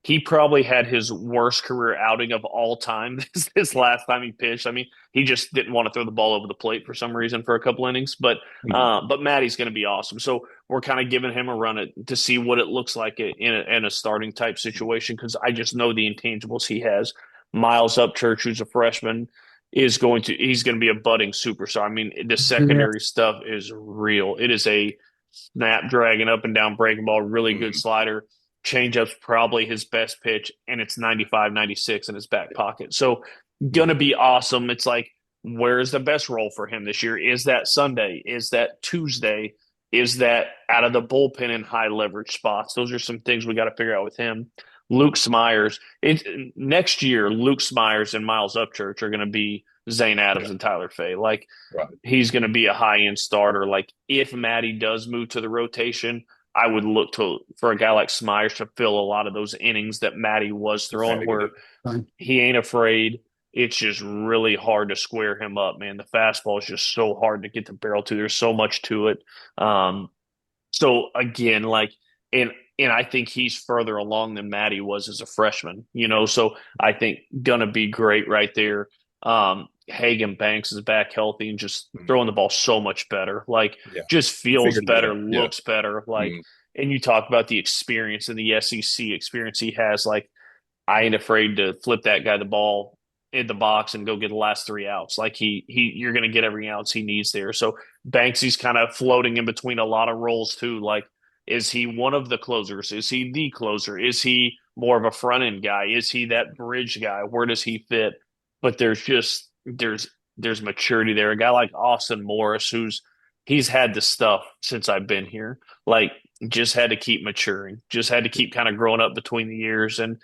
He probably had his worst career outing of all time this last time he pitched. I mean, he just didn't want to throw the ball over the plate for some reason for a couple innings. But Mm. Matty's going to be awesome. So we're kind of giving him a run to see what it looks like in a starting type situation because I just know the intangibles he has. Miles Upchurch, who's a freshman, he's going to be a budding superstar. I mean, the Yeah. secondary stuff is real. It is a snap dragging up and down breaking ball, really good Mm. slider. Changeup's probably his best pitch, and it's 95, 96 in his back pocket. So, Mm. gonna be awesome. It's like, where's the best role for him this year? Is that Sunday? Is that Tuesday? Is that out of the bullpen in high leverage spots? Those are some things we got to figure out with him. Luke Smyers. Next year, Luke Smyers and Miles Upchurch are going to be Zane Adams Yeah. and Tyler Fay. Like, Right. he's going to be a high end starter. Like, if Matty does move to the rotation, I would look for a guy like Smyers to fill a lot of those innings that Matty was throwing, Matty would where do. Fine. he ain't afraid. It's just really hard to square him up, man. The fastball is just so hard to get the barrel to. There's so much to it. So again, like, and and I think he's further along than Matty was as a freshman, So I think gonna be great right there. Hagen Banks is back healthy and just Mm. throwing the ball so much better. Like, Yeah. just feels Figured that better, out. Yeah. looks better. Like, Mm. and you talk about the experience and the SEC experience he has. Like, I ain't afraid to flip that guy the ball in the box and go get the last 3 outs. Like you're going to get every ounce he needs there. So Banksy's kind of floating in between a lot of roles too. Like, is he one of the closers? Is he the closer? Is he more of a front end guy? Is he that bridge guy? Where does he fit? But there's maturity there. A guy like Austin Morris, he's had the stuff since I've been here. Like, just had to keep maturing, just had to keep kind of growing up between the years. And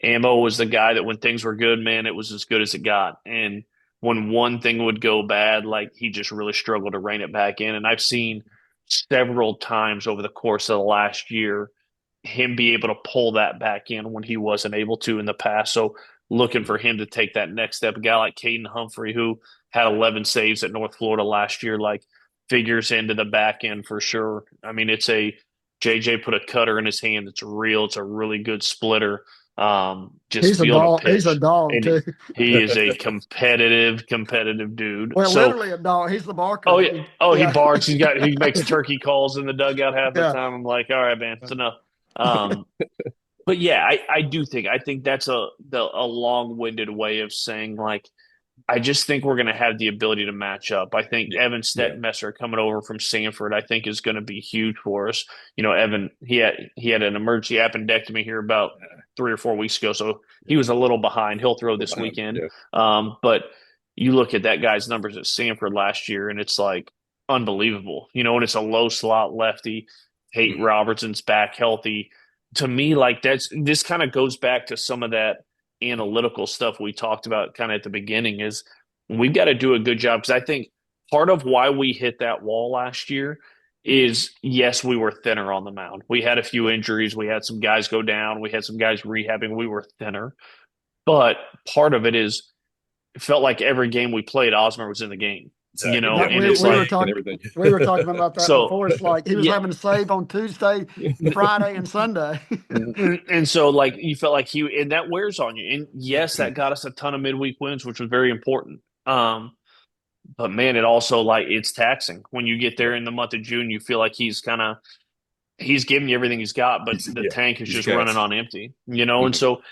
Ammo was the guy that when things were good, man, it was as good as it got. And when one thing would go bad, like, he just really struggled to rein it back in. And I've seen several times over the course of the last year him be able to pull that back in when he wasn't able to in the past. So looking for him to take that next step. A guy like Caden Humphrey, who had 11 saves at North Florida last year, like, figures into the back end for sure. I mean, JJ put a cutter in his hand. It's real. It's a really good splitter. Just He's a feeling a dog. He's a pitch. dog And too. he is a competitive dude. Well, So, literally a dog. He's the oh barker. yeah, he Yeah. barks. He makes turkey calls in the dugout half the Yeah. time. I'm like, all right, man, it's enough. Um, but yeah, I think that's a long-winded way of saying, like, I just think we're going to have the ability to match up. I think Yeah. Evan Yeah. Stettenmesser coming over from Sanford, I think, is going to be huge for us. Evan, he had an emergency appendectomy here about 3 or 4 weeks ago, so he was a little behind. He'll throw this Behind. weekend. Yeah. But you look at that guy's numbers at Sanford last year, and it's like unbelievable. And it's a low slot lefty. Tate Mm. Robertson's back healthy. To me, like, this kind of goes back to some of that analytical stuff we talked about kind of at the beginning. Is we've got to do a good job, because I think part of why we hit that wall last year is, yes, we were thinner on the mound. We had a few injuries. We had some guys go down. We had some guys rehabbing. We were thinner. But part of it is, it felt like every game we played, Osmer was in the game, Exactly. Yeah. and we, it's we were like, And talking everything. we were talking about that so before. It's like he was yeah. having to save on Tuesday, Friday, and Sunday. And so, like, you felt like and that wears on you. And yes, that got us a ton of midweek wins, which was very important. But man, it also, like, it's taxing when you get there Yeah. in the month of June. You feel like he's giving you everything he's got, but the tank is He's just running gassed. on empty. And Mhm. so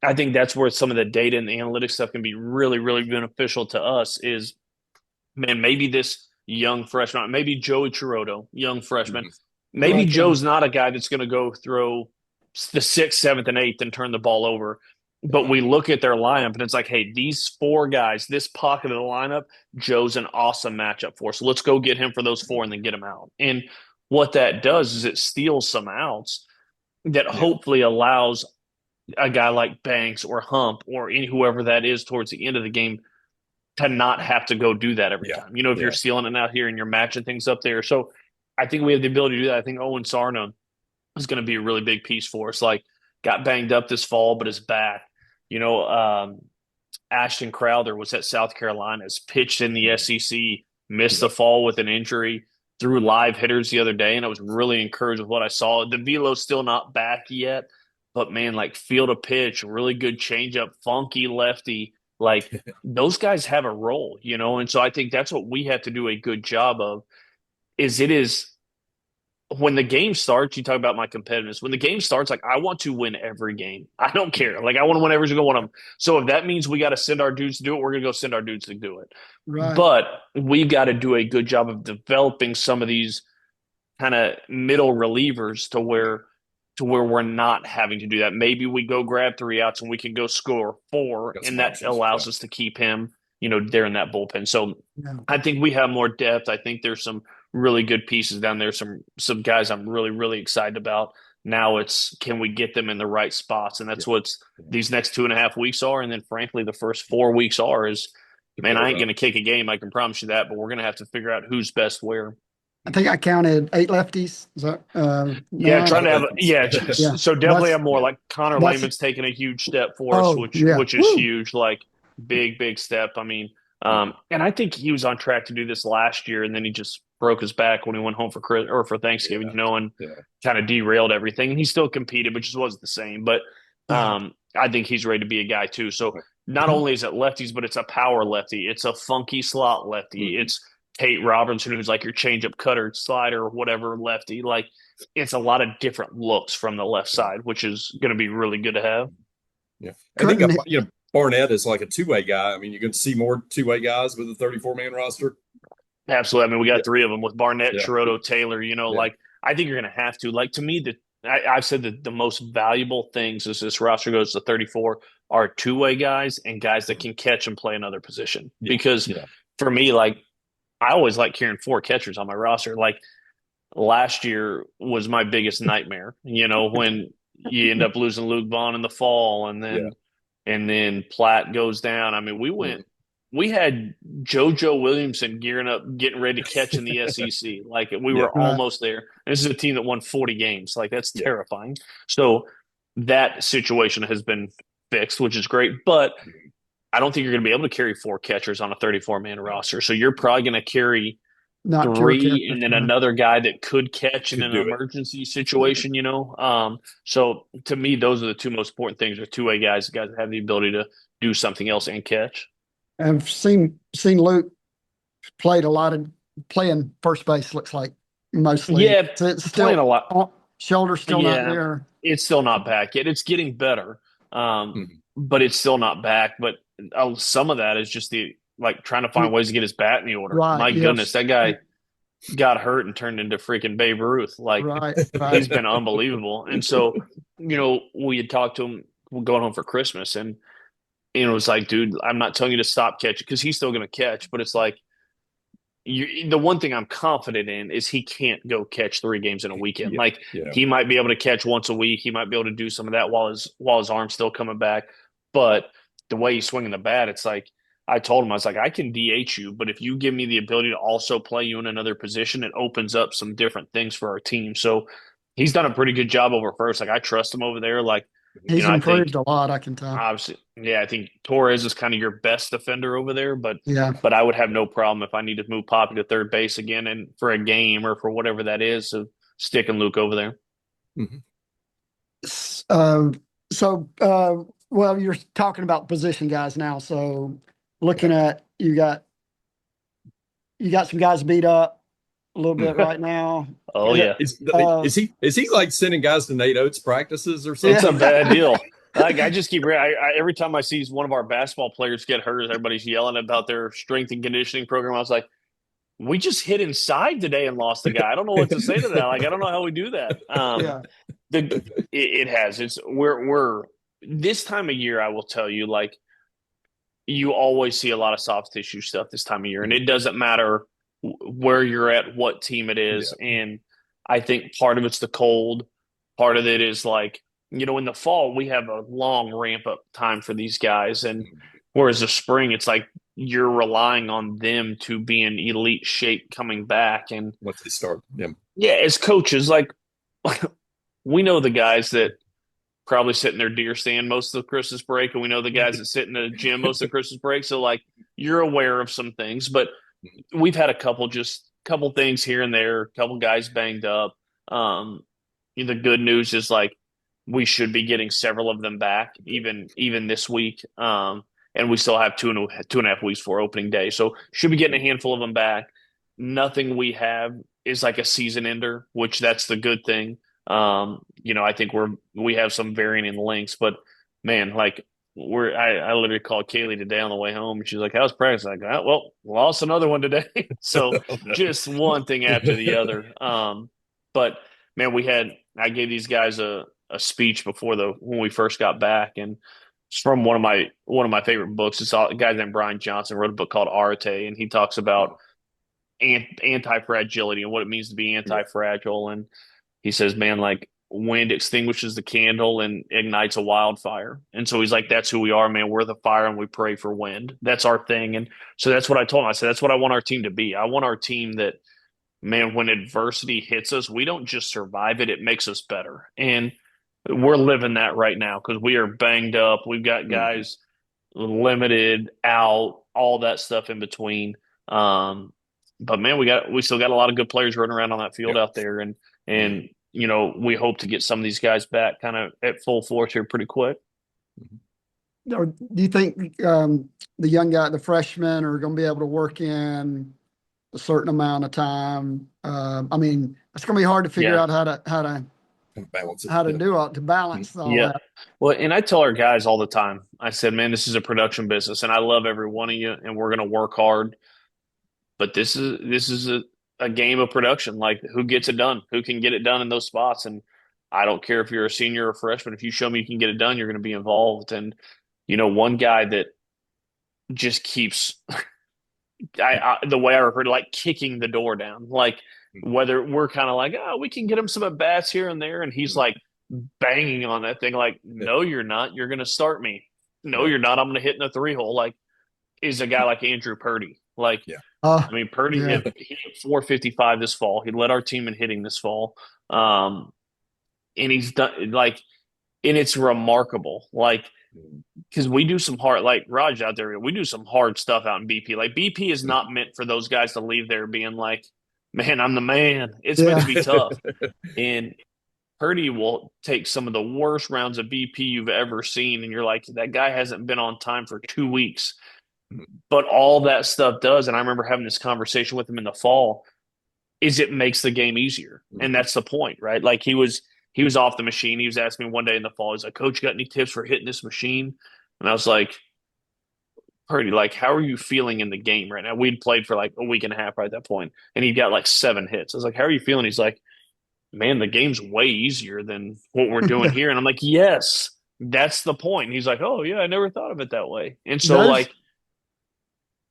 I think that's where some of the data and the analytics stuff can be really, really beneficial to us is, man, maybe this young freshman, maybe Joey Chirotto, young freshman, maybe Joe's not a guy that's going to go throw the 6th, 7th, and 8th and turn the ball over. But we look at their lineup and it's like, hey, these 4 guys, this pocket of the lineup, Joe's an awesome matchup for. So let's go get him for those 4 and then get him out. And what that does is it steals some outs that hopefully allows a guy like Banks or Hump or whoever that is towards the end of the game to not have to go do that every time. If you're stealing it out here and you're matching things up there. So I think we have the ability to do that. I think Owen Sarna is going to be a really big piece for us. Like, got banged up this fall, but is back. Ashton Crowther was at South Carolina, has pitched in the SEC, missed the fall with an injury, threw live hitters the other day, and I was really encouraged with what I saw. The velo's still not back yet, but man, like, field a pitch, really good changeup, funky lefty. Like, those guys have a role, and so I think that's what we have to do a good job of. Is when the game starts, you talk about my competitiveness. When the game starts, like, I want to win every game. I don't care. Like, I want to win every single one of them. So if that means we got to send our dudes to do it, we're going to go send our dudes to do it. Right. But we've got to do a good job of developing some of these kind of middle relievers to where we're not having to do that. Maybe we go grab 3 outs and we can go score 4, and that allows us to keep him, there in that bullpen. So I think we have more depth. I think there's some really good pieces down there. Some guys I'm really, really excited about. Now it's, can we get them in the right spots? And that's what these next 2.5 weeks are. And then frankly, the first 4 weeks is, man, I ain't going to kick a game. I can promise you that, but we're going to have to figure out who's best where. I think I counted 8 lefties. Is that, trying to have So definitely have more. Like, Connor Lehman's taking a huge step for us, which is huge. Like, big step. I mean, and I think he was on track to do this last year, and then he just broke his back when he went home for Thanksgiving, and kind of derailed everything. And he still competed, but just wasn't the same. But I think he's ready to be a guy too. So not only is it lefties, but it's a power lefty. It's a funky slot lefty. It's Tate Robinson, who's like your changeup cutter, slider, or whatever lefty. Like, it's a lot of different looks from the left side, which is going to be really good to have. Yeah, I think Barnett is like a 2-way guy. I mean, you're going to see more 2-way guys with a 34-man roster. Absolutely. I mean, we got 3 of them with Barnett, Chirotto, Taylor. Like, I think you're going to have to. Like, to me, I've said that the most valuable things as this roster goes to 34 are 2-way guys and guys that can catch and play another position. Because for me, like, I always like carrying 4 catchers on my roster. Like, last year was my biggest nightmare, when you end up losing Luke Vaughn in the fall and then Platt goes down. I mean, we had JoJo Williamson getting ready to catch in the SEC. Like, we were almost there. And this is a team that won 40 games. Like, that's terrifying. So that situation has been fixed, which is great. But I don't think you're going to be able to carry 4 catchers on a 34-man roster. So you're probably going to carry 3 and then another guy that could catch in an emergency situation, So to me, those are the 2 most important things, are 2-way guys that have the ability to do something else and catch. I've seen Luke playing first base, looks like, mostly. Yeah, it's still playing a lot. Shoulder's still not there. It's still not back yet. It's getting better, but it's still not back. But some of that is just trying to find ways to get his bat in the order. Right, My goodness, that guy got hurt and turned into freaking Babe Ruth. Like, he's been unbelievable. And so, we had talked to him going home for Christmas, and it was like, dude, I'm not telling you to stop catching, because he's still going to catch. But it's like, the one thing I'm confident in is he can't go catch 3 games in a weekend. He might be able to catch once a week. He might be able to do some of that while his arm's still coming back. But the way he's swinging the bat, it's like, I told him, I was like, I can DH you, but if you give me the ability to also play you in another position, it opens up some different things for our team. So he's done a pretty good job over first. Like, I trust him over there. Like, he's improved a lot, I can tell. Obviously, I think Torres is kind of your best defender over there, but I would have no problem if I need to move Poppy to third base again and for a game or for whatever that is, of sticking Luke over there. Well, you're talking about position guys now. So looking at, you got some guys beat up a little bit right now. Oh yeah. Is he like sending guys to Nate Oates practices or something? It's a bad deal. Like I just keep every time I see one of our basketball players get hurt, everybody's yelling about their strength and conditioning program. I was like, we just hit inside today and lost the guy. I don't know what to say to that. Like I don't know how we do that. Yeah. It has. It's we're this time of year. I will tell you, like you always see a lot of soft tissue stuff this time of year, and it doesn't matter where you're at, what team it is. Yeah. And I think part of it's the cold. Part of it is like, in the fall, we have a long ramp up time for these guys. And whereas the spring, it's like you're relying on them to be in elite shape coming back. And Once they start, yeah. yeah, as coaches, like we know the guys that probably sit in their deer stand most of the Christmas break, and we know the guys that sit in the gym most of the Christmas break. So like you're aware of some things, but we've had a couple things here and there, a couple guys banged up. The good news is like we should be getting several of them back even this week. And we still have 2.5 weeks for opening day. So should be getting a handful of them back. Nothing we have is like a season ender, which that's the good thing. I think we have some varying in lengths, but man, like I literally called Kaylee today on the way home and she's like, how's practice? Like, oh, well, lost another one today. So just one thing after the other. But man, I gave these guys a speech when we first got back, and it's from one of my favorite books. It's a guy named Brian Johnson wrote a book called Arte, and he talks about anti-fragility and what it means to be anti-fragile. And he says, man, like wind extinguishes the candle and ignites a wildfire. And so he's like, that's who we are, man. We're the fire and we pray for wind. That's our thing. And so that's what I told him. I said, that's what I want our team to be. I want our team that, man, when adversity hits us, we don't just survive it. It makes us better. And we're living that right now because we are banged up. We've got guys limited, out, all that stuff in between. But man, we still got a lot of good players running around on that field out there. And we hope to get some of these guys back kind of at full force here pretty quick. Or do you think the the freshmen are going to be able to work in a certain amount of time? I mean, it's going to be hard to figure out how to balance it. To balance all that. Well, and I tell our guys all the time, I said, man, this is a production business and I love every one of you and we're going to work hard. But this is a game of production. Like who gets it done? Who can get it done in those spots? And I don't care if you're a senior or a freshman. If you show me you can get it done, you're going to be involved. And, one guy that just keeps the way I refer to like kicking the door down, like whether we're kind of like, oh, we can get him some at bats here and there. And he's like banging on that thing. Like, no, you're not. You're going to start me. No, you're not. I'm going to hit in the 3-hole. Like is a guy like Andrew Purdy. Like, I mean, Purdy hit 455 this fall. He led our team in hitting this fall. And he's done like, and it's remarkable. Like, because we do some hard, like Raj out there, we do some hard stuff out in BP. Like BP is not meant for those guys to leave there being like, man, I'm the man. It's meant to be tough. And Purdy will take some of the worst rounds of BP you've ever seen. And you're like, that guy hasn't been on time for 2 weeks. But all that stuff does, and I remember having this conversation with him in the fall, is it makes the game easier. And that's the point, right? Like he was off the machine. He was asking me one day in the fall, he's like, Coach, got any tips for hitting this machine? And I was like, Purdy, like, how are you feeling in the game right now? We'd played for like a week and a half right at that point, and he got like 7 hits. I was like, how are you feeling? He's like, man, the game's way easier than what we're doing here. And I'm like, yes, that's the point. And he's like, oh, yeah, I never thought of it that way. And so,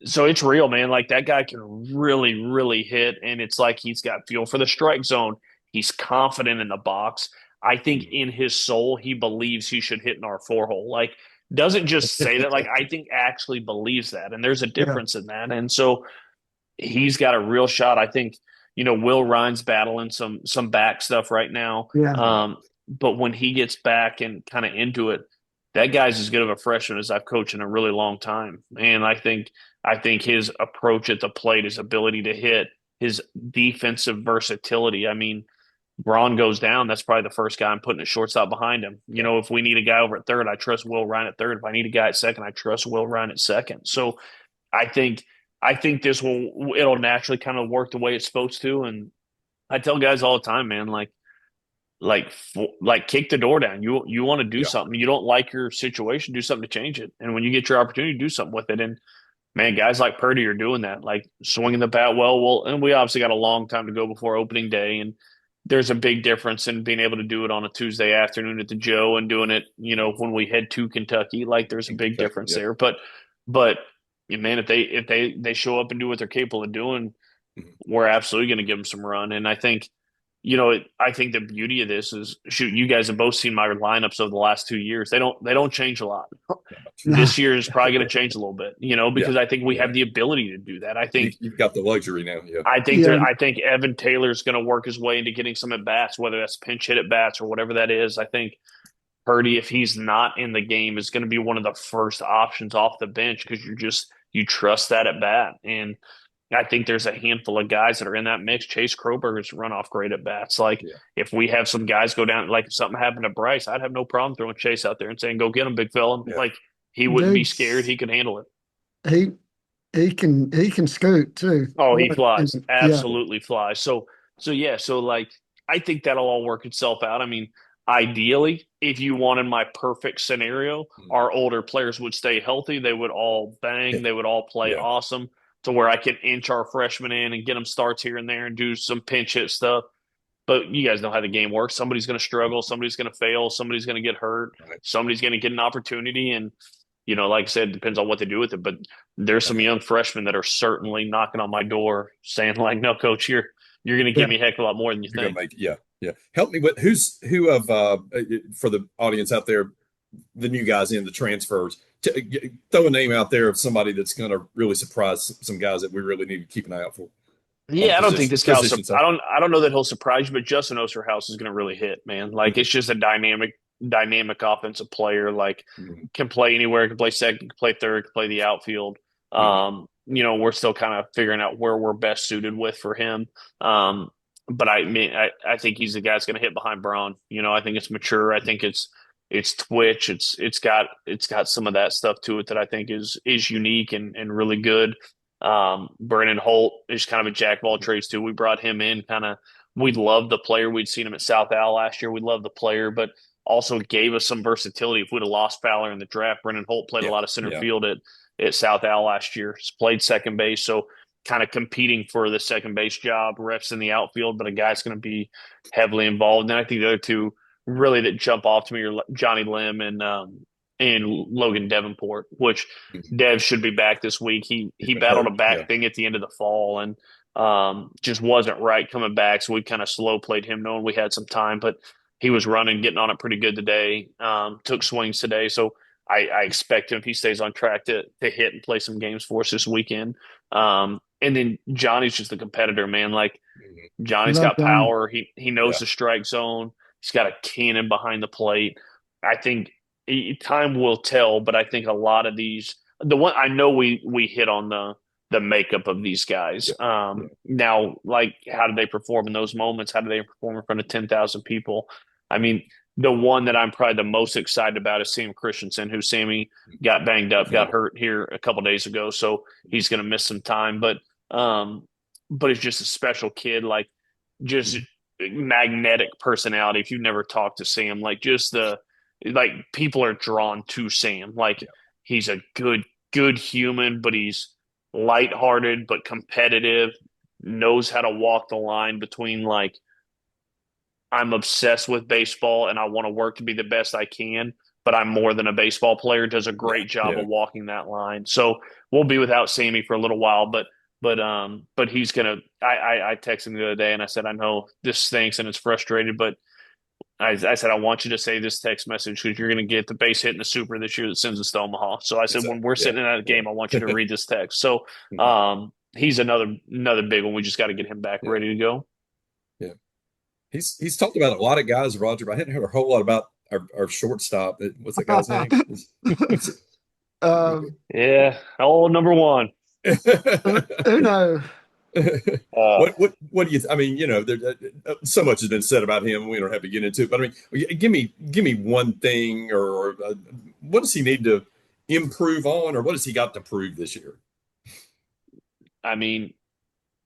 so it's real, man. Like that guy can really, really hit. And it's like he's got feel for the strike zone. He's confident in the box. I think in his soul, he believes he should hit in our 4-hole. Like, doesn't just say that. Like, I think actually believes that. And there's a difference in that. And so he's got a real shot. I think, Will Ryan's battling some back stuff right now. Yeah. But when he gets back and kind of into it, that guy's as good of a freshman as I've coached in a really long time. And I think his approach at the plate, his ability to hit, his defensive versatility. I mean, Braun goes down, that's probably the first guy I'm putting a shortstop behind him. If we need a guy over at third, I trust Will Ryan at third. If I need a guy at second, I trust Will Ryan at second. So I think it'll naturally kind of work the way it's supposed to. And I tell guys all the time, man, like like kick the door down. You want to do Yeah. something. You don't like your situation, do something to change it. And when you get your opportunity, do something with it. And man, guys like Purdy are doing that, like swinging the bat well. And we obviously got a long time to go before opening day, and there's a big difference in being able to do it on a Tuesday afternoon at the Joe and doing it, when we head to Kentucky. Like there's a In big Kentucky, difference yeah. there. But yeah, man, if they show up and do what they're capable of doing, Mhm. we're absolutely going to give them some run. And I think, I think the beauty of this is, shoot, you guys have both seen my lineups over the last 2 years. They don't change a lot. Nah. This year is probably going to change a little bit, Yeah. because I think we Yeah. have the ability to do that. I think You've got the luxury now. Yeah. I think Yeah. there. I think Evan Taylor's going to work his way into getting some at bats, whether that's pinch hit at bats or whatever that is. I think Purdy, if he's not in the game, is going to be one of the first options off the bench because you trust that at bat. And I think there's a handful of guys that are in that mix. Chase Kroberger's run off great at bats. Like Yeah. if we have some guys go down, like if something happened to Bryce, I'd have no problem throwing Chase out there and saying, "Go get him, big fella." Yeah. Like he wouldn't be Dude, scared. He could handle it. he he can scoot too. Oh, he What? flies. Yeah. Absolutely flies. So yeah, so like I think that'll all work itself out. I mean, ideally, if you wanted my perfect scenario, Mhm. our older players would stay healthy. They would all bang. Yeah. They would all play Yeah. awesome to where I can inch our freshmen in and get them starts here and there and do some pinch hit stuff. But you guys know how the game works. Somebody's going to struggle. Somebody's going to fail. Somebody's going to get hurt. Right. Somebody's going to get an opportunity. And like I said, it depends on what they do with it. But there's some young freshmen that are certainly knocking on my door saying, like, "No, coach, you're going to Yeah. give me a heck of a lot more than you You're think." gonna make yeah. Yeah. Help me with who of for the audience out there, the new guys in the transfers. Throw a name out there of somebody that's going to really surprise some guys that we really need to keep an eye out for on the Yeah, I don't think this guy. position side. I don't know that he'll surprise you, but Justin Osterhaus is going to really hit, man. Like Mhm. it's just a dynamic offensive player. Like Mhm. can play anywhere, can play second, can play third, can play the outfield. Mhm. We're still kind of figuring out where we're best suited with for him. Um, but I mean, I think he's the guy that's going to hit behind Braun. I think it's mature. I think it's twitch. It's got some of that stuff to it that I think is unique and really good. Brennan Holt is kind of a jack of all trades too. We brought him in we loved the player. We'd seen him at South Al last year. We loved the player, but also gave us some versatility. If we'd have lost Fowler in the draft, Brennan Holt played a Yeah. lot of center Yeah. field at South Al last year. He's played second base, so kind of competing for the second base job, reps in the outfield, but a guy's going to be heavily involved. And I think the other two really that jump off to me are Johnny Lim and Logan Davenport, which Mhm. Dev should be back this week. He's He been battled a hurt. back Yeah. thing at the end of the fall and just wasn't right coming back. So we kind of slow played him, knowing we had some time, but he was running, getting on it pretty good today. Took swings today, so I expect him, if he stays on track, to hit and play some games for us this weekend. And then Johnny's just a competitor, man. Like Mhm. Johnny's Love got Johnny. power. He knows Yeah. the strike zone. He's got a cannon behind the plate. I think time will tell, but I think a lot of the one I know we hit on the makeup of these guys. Yeah. Yeah. Now, like, how do they perform in those moments? How do they perform in front of 10,000 people? I mean, the one that I'm probably the most excited about is Sam Christensen, who Sammy got banged up, got hurt here a couple days ago, so he's going to miss some time. But it's just a special kid, like just magnetic personality. If you've never talked to Sam, like people are drawn to Sam. Like Yeah. he's a good human, but he's lighthearted but competitive, knows how to walk the line between like I'm obsessed with baseball and I want to work to be the best I can, but I'm more than a baseball player. Does a Yeah. great job Yeah. of walking that line. So we'll be without Sammy for a little while, but he's gonna. I texted him the other day and I said, I know this stinks and it's frustrated, but I said I want you to say this text message because you're gonna get the base hit in the Super this year that sends us to Omaha. So I said when we're Yeah. sitting in that Yeah. game, I want you to read this text. So Mhm. he's another big one. We just got to get him back Yeah. ready to go. Yeah. He's talked about a lot of guys, Roger, but I hadn't heard a whole lot about our shortstop. What's that guy's name? Yeah, old number one. Uno. Uh, What do you? I mean, so much has been said about him. We don't have to get into it, but I mean, give me one thing, or what does he need to improve on, or what has he got to prove this year? I mean,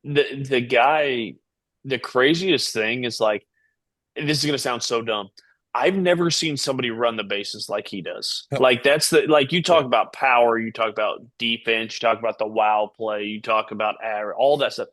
the guy, the craziest thing is like this is going to sound so dumb. I've never seen somebody run the bases like he does. Oh, Like you yeah. talk about power, you talk about defense, you talk about the wow play, you talk about all that stuff.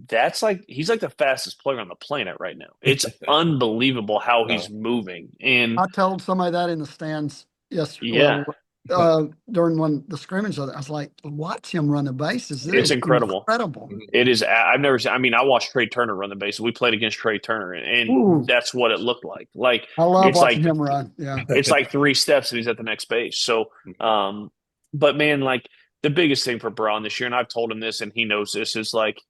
That's like he's like the fastest player on the planet right now. It's unbelievable how he's moving. And I told somebody that in the stands yesterday. yeah, Well, during the scrimmage, I was like, watch him run the bases. This it's is incredible. incredible. It is. I've never seen. I mean, I watched Trey Turner run the bases. We played against Trey Turner, and Ooh, that's what it looked like. Like I love it's watching like him run. Yeah. it's like 3 steps and he's at the next base. So, but man, like the biggest thing for Braun this year, and I've told him this, and he knows this, is like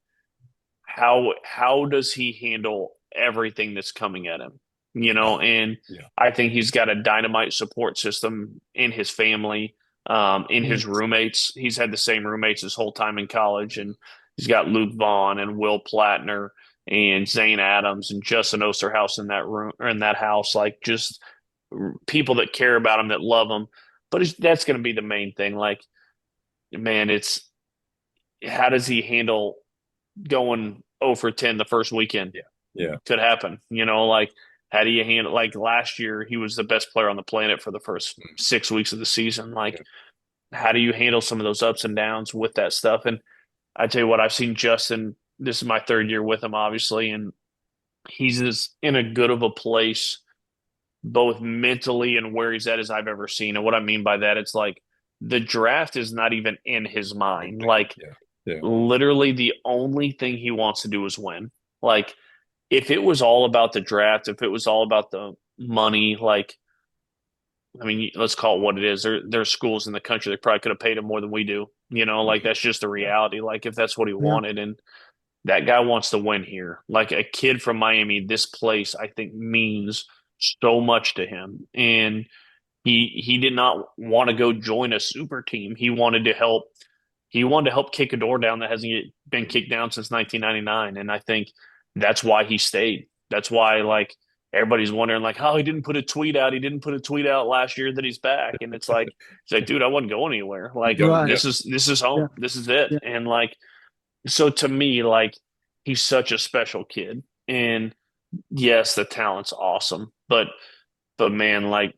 how does he handle everything that's coming at him? And I think he's got a dynamite support system in his family, in his roommates. He's had the same roommates his whole time in college, and he's got Luke Vaughn and Will Platner and Zane Adams and Justin Osterhaus in that room or in that house, like just people that care about him, that love him. But that's going to be the main thing. Like, man, it's how does he handle going 0 for 10 the first weekend? Yeah. Could happen. Like how do you handle, like last year he was the best player on the planet for the first 6 weeks of the season. Like how do you handle some of those ups and downs with that stuff? And I tell you what, I've seen Justin, this is my 3rd year with him, obviously, and he's as in a good of a place both mentally and where he's at as I've ever seen. And what I mean by that, it's like the draft is not even in his mind. Like literally the only thing he wants to do is win. Like if it was all about the draft, if it was all about the money, like, I mean, let's call it what it is. There's schools in the country that probably could have paid him more than we do. Like that's just the reality. Like if that's what he wanted, and that guy wants to win here. Like a kid from Miami, this place I think means so much to him. And he did not want to go join a super team. He wanted to help. He wanted to help kick a door down that hasn't been kicked down since 1999. And I think that's why he stayed. That's why, like, everybody's wondering, like, oh, he didn't put a tweet out. He didn't put a tweet out last year that he's back. And it's like, dude, I wasn't going anywhere. Like, this is home. Yeah. This is it. Yeah. And like, so to me, like, he's such a special kid. And yes, the talent's awesome. But man, like,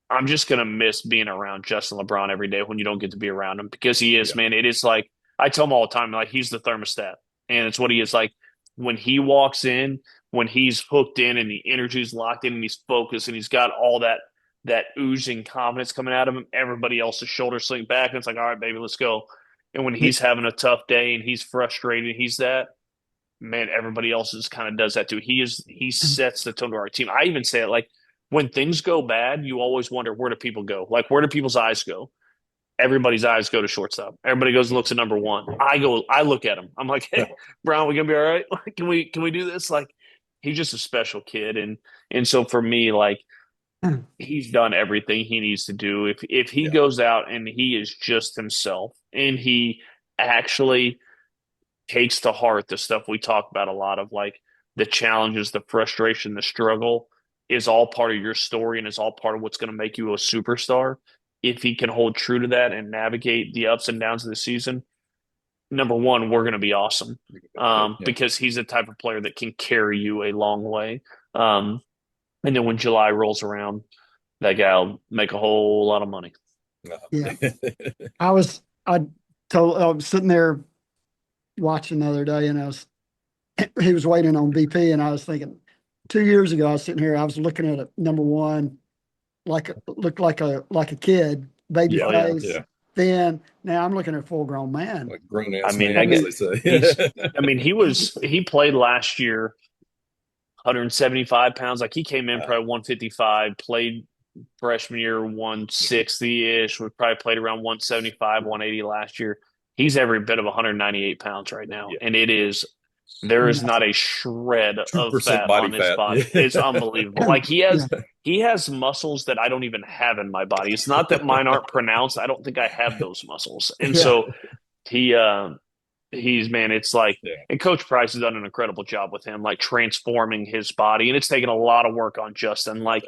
I'm just going to miss being around Justin LeBron every day when you don't get to be around him, because he is, man, it is like, I tell him all the time, like, he's the thermostat, and it's what he is. Like when he walks in, when he's hooked in and the energy's locked in and he's focused and he's got all that oozing confidence coming out of him, everybody else's shoulders sink back and it's like, all right, baby, let's go. And when he's having a tough day and he's frustrated, he's that, man, everybody else just kind of does that too. He sets the tone to our team. I even say it like, when things go bad, you always wonder, where do people go? Like, where do people's eyes go? Everybody's eyes go to shortstop. Everybody goes and looks at number one. I look at him. I'm like, hey, Brown, we gonna be all right? Can we do this? Like, he's just a special kid. And so for me, like, he's done everything he needs to do. If he goes out and he is just himself and he actually takes to heart the stuff we talk about a lot of, like the challenges, the frustration, the struggle, is all part of your story and is all part of what's going to make you a superstar. If he can hold true to that and navigate the ups and downs of the season, number one, we're going to be awesome, because he's the type of player that can carry you a long way. And then when July rolls around, that guy will make a whole lot of money. Yeah. I was sitting there watching the other day, and he was waiting on BP, and I was thinking, 2 years ago, I was sitting here, I was looking at a number one, looked like a kid, baby face. Yeah. Then now I'm looking at a full grown man. Like grown ass man, as they say. He played last year 175 pounds. Like he came in probably 155, played freshman year 160-ish, we probably played around 175, 180 last year. He's every bit of 198 pounds right now. Yeah. And there is not a shred of fat on his body. It's unbelievable. Like he has muscles that I don't even have in my body. It's not that mine aren't pronounced. I don't think I have those muscles. And so he's, man, it's like, and Coach Price has done an incredible job with him, like transforming his body. And it's taken a lot of work on Justin. Like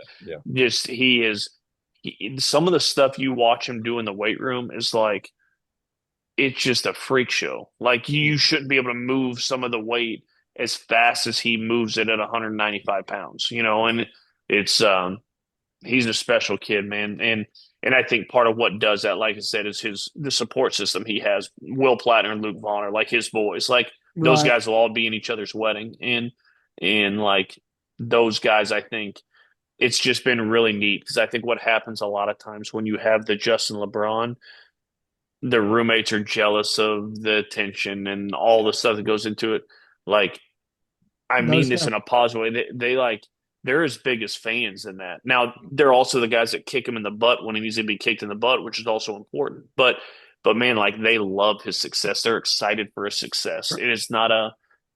some of the stuff you watch him do in the weight room is like, it's just a freak show. Like you shouldn't be able to move some of the weight as fast as he moves it at 195 pounds, and it's he's a special kid, man. And I think part of what does that, like I said, is the support system he has. Will Plattner and Luke Vaughn are like his boys. Like those Right. guys will all be in each other's wedding. And like those guys, I think it's just been really neat because I think what happens a lot of times when you have the Justin LeBron, the roommates are jealous of the attention and all the stuff that goes into it. Like I mean Those this guys. in a positive way. They like they're as big as fans in that. Now they're also the guys that kick him in the butt when he needs to be kicked in the butt, which is also important. But man, like they love his success. They're excited for his success. It is not a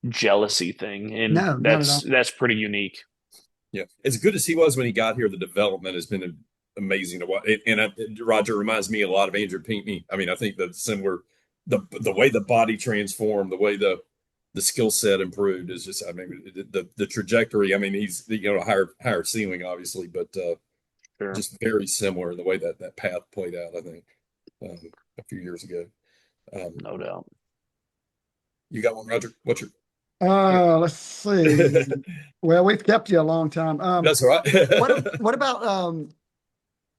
jealousy thing, and No, not at all. that's pretty unique. Yeah, as good as he was when he got here, the development has been amazing to watch. Roger reminds me a lot of Andrew Pinckney. I mean, I think the similar, the way the body transformed, the way the skill set improved is just. I mean, the trajectory. I mean, he's a higher ceiling, obviously, but Sure. just very similar in the way that path played out. I think a few years ago. No doubt. You got one, Roger? What's your? Let's see. Well, we've kept you a long time. That's all right. What about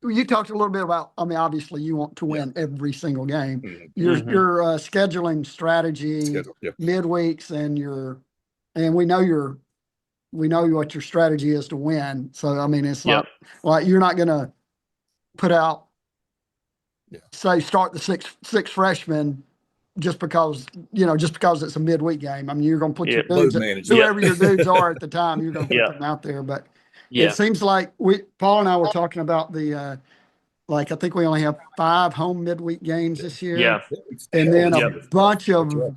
you talked a little bit about, I mean, obviously you want to win every single game. Mhm. Your Mhm. your scheduling strategy, Schedule, yeah. midweeks, and we know what your strategy is to win. So I mean, it's not like you're not gonna put out, say, start the six freshmen just because it's a midweek game. I mean, you're going to put your dudes, Load management. whoever your dudes are at the time, you're going to put them out there. But it seems like Paul and I were talking about the like I think we only have 5 home midweek games this year. Yeah. And then a Yep. bunch of That's right.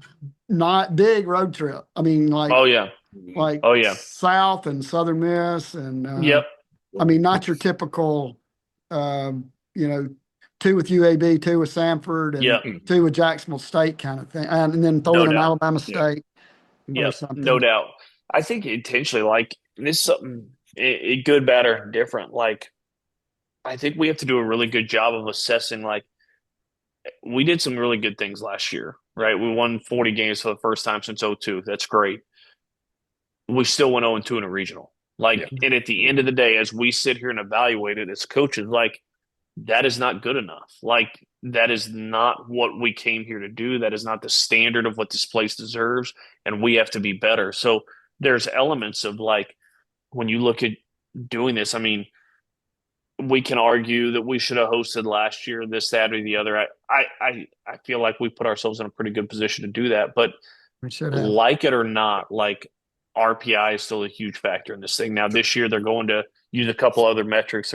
not big road trip. I mean, like Oh yeah. like Oh yeah. South and Southern Miss and Yep. I mean, not your typical 2 with UAB, 2 with Samford, and Yep. 2 with Jacksonville State kind of thing, and then throw No in an doubt. Alabama State or Yep. something. No doubt. I think intentionally, like this is something good, bad, or different. Like I think we have to do a really good job of assessing. Like we did some really good things last year, right? We won 40 games for the first time since 02. That's great. We still went 0-2 in a regional. Like, and at the end of the day, as we sit here and evaluate it as coaches, like that is not good enough. Like that is not what we came here to do. That is not the standard of what this place deserves, and we have to be better. So there's elements of like when you look at doing this. I mean, we can argue that we should have hosted last year, this, that, or the other. I feel like we put ourselves in a pretty good position to do that. But We should have. like it or not, like RPI is still a huge factor in this thing. Now this year they're going to use a couple other metrics.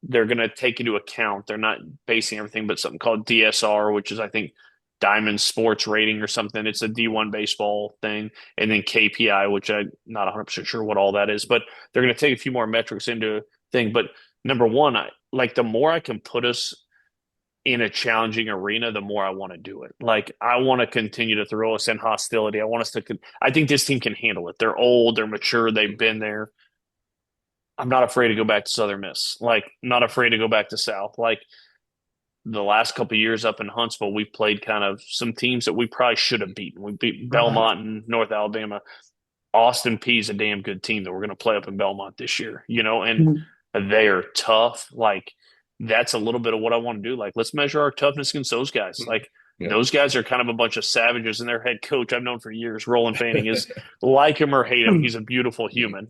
They're gonna take into account. They're not basing everything, but something called DSR, which is I think Diamond Sports Rating or something. It's a D1 baseball thing, and then KPI, which I'm not 100% sure what all that is. But they're gonna take a few more metrics into thing. But number one, like the more I can put us in a challenging arena, the more I want to do it. Like I want to continue to throw us in hostility. I want us to. I think this team can handle it. They're old. They're mature. They've been there. I'm not afraid to go back to Southern Miss. Like, not afraid to go back to South. Like, the last couple of years up in Huntsville, we played kind of some teams that we probably should have beaten. We beat Belmont and North Alabama. Austin P is a damn good team that we're going to play up in Belmont this year, and they are tough. Like, that's a little bit of what I want to do. Like, let's measure our toughness against those guys. Like, those guys are kind of a bunch of savages, and their head coach I've known for years, Roland Fanning, is like him or hate him. He's a beautiful human.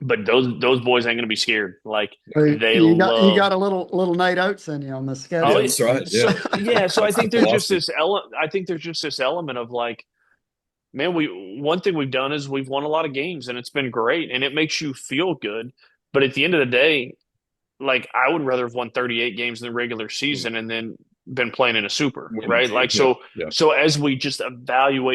But those boys ain't going to be scared. Like you got a little Nate Oates in you on the schedule. Oh, that's right. Yeah. So I think there's just this element of like, man, one thing we've done is we've won a lot of games and it's been great and it makes you feel good. But at the end of the day, like I would rather have won 38 games in the regular season and then been playing in a super, right? Like so as we just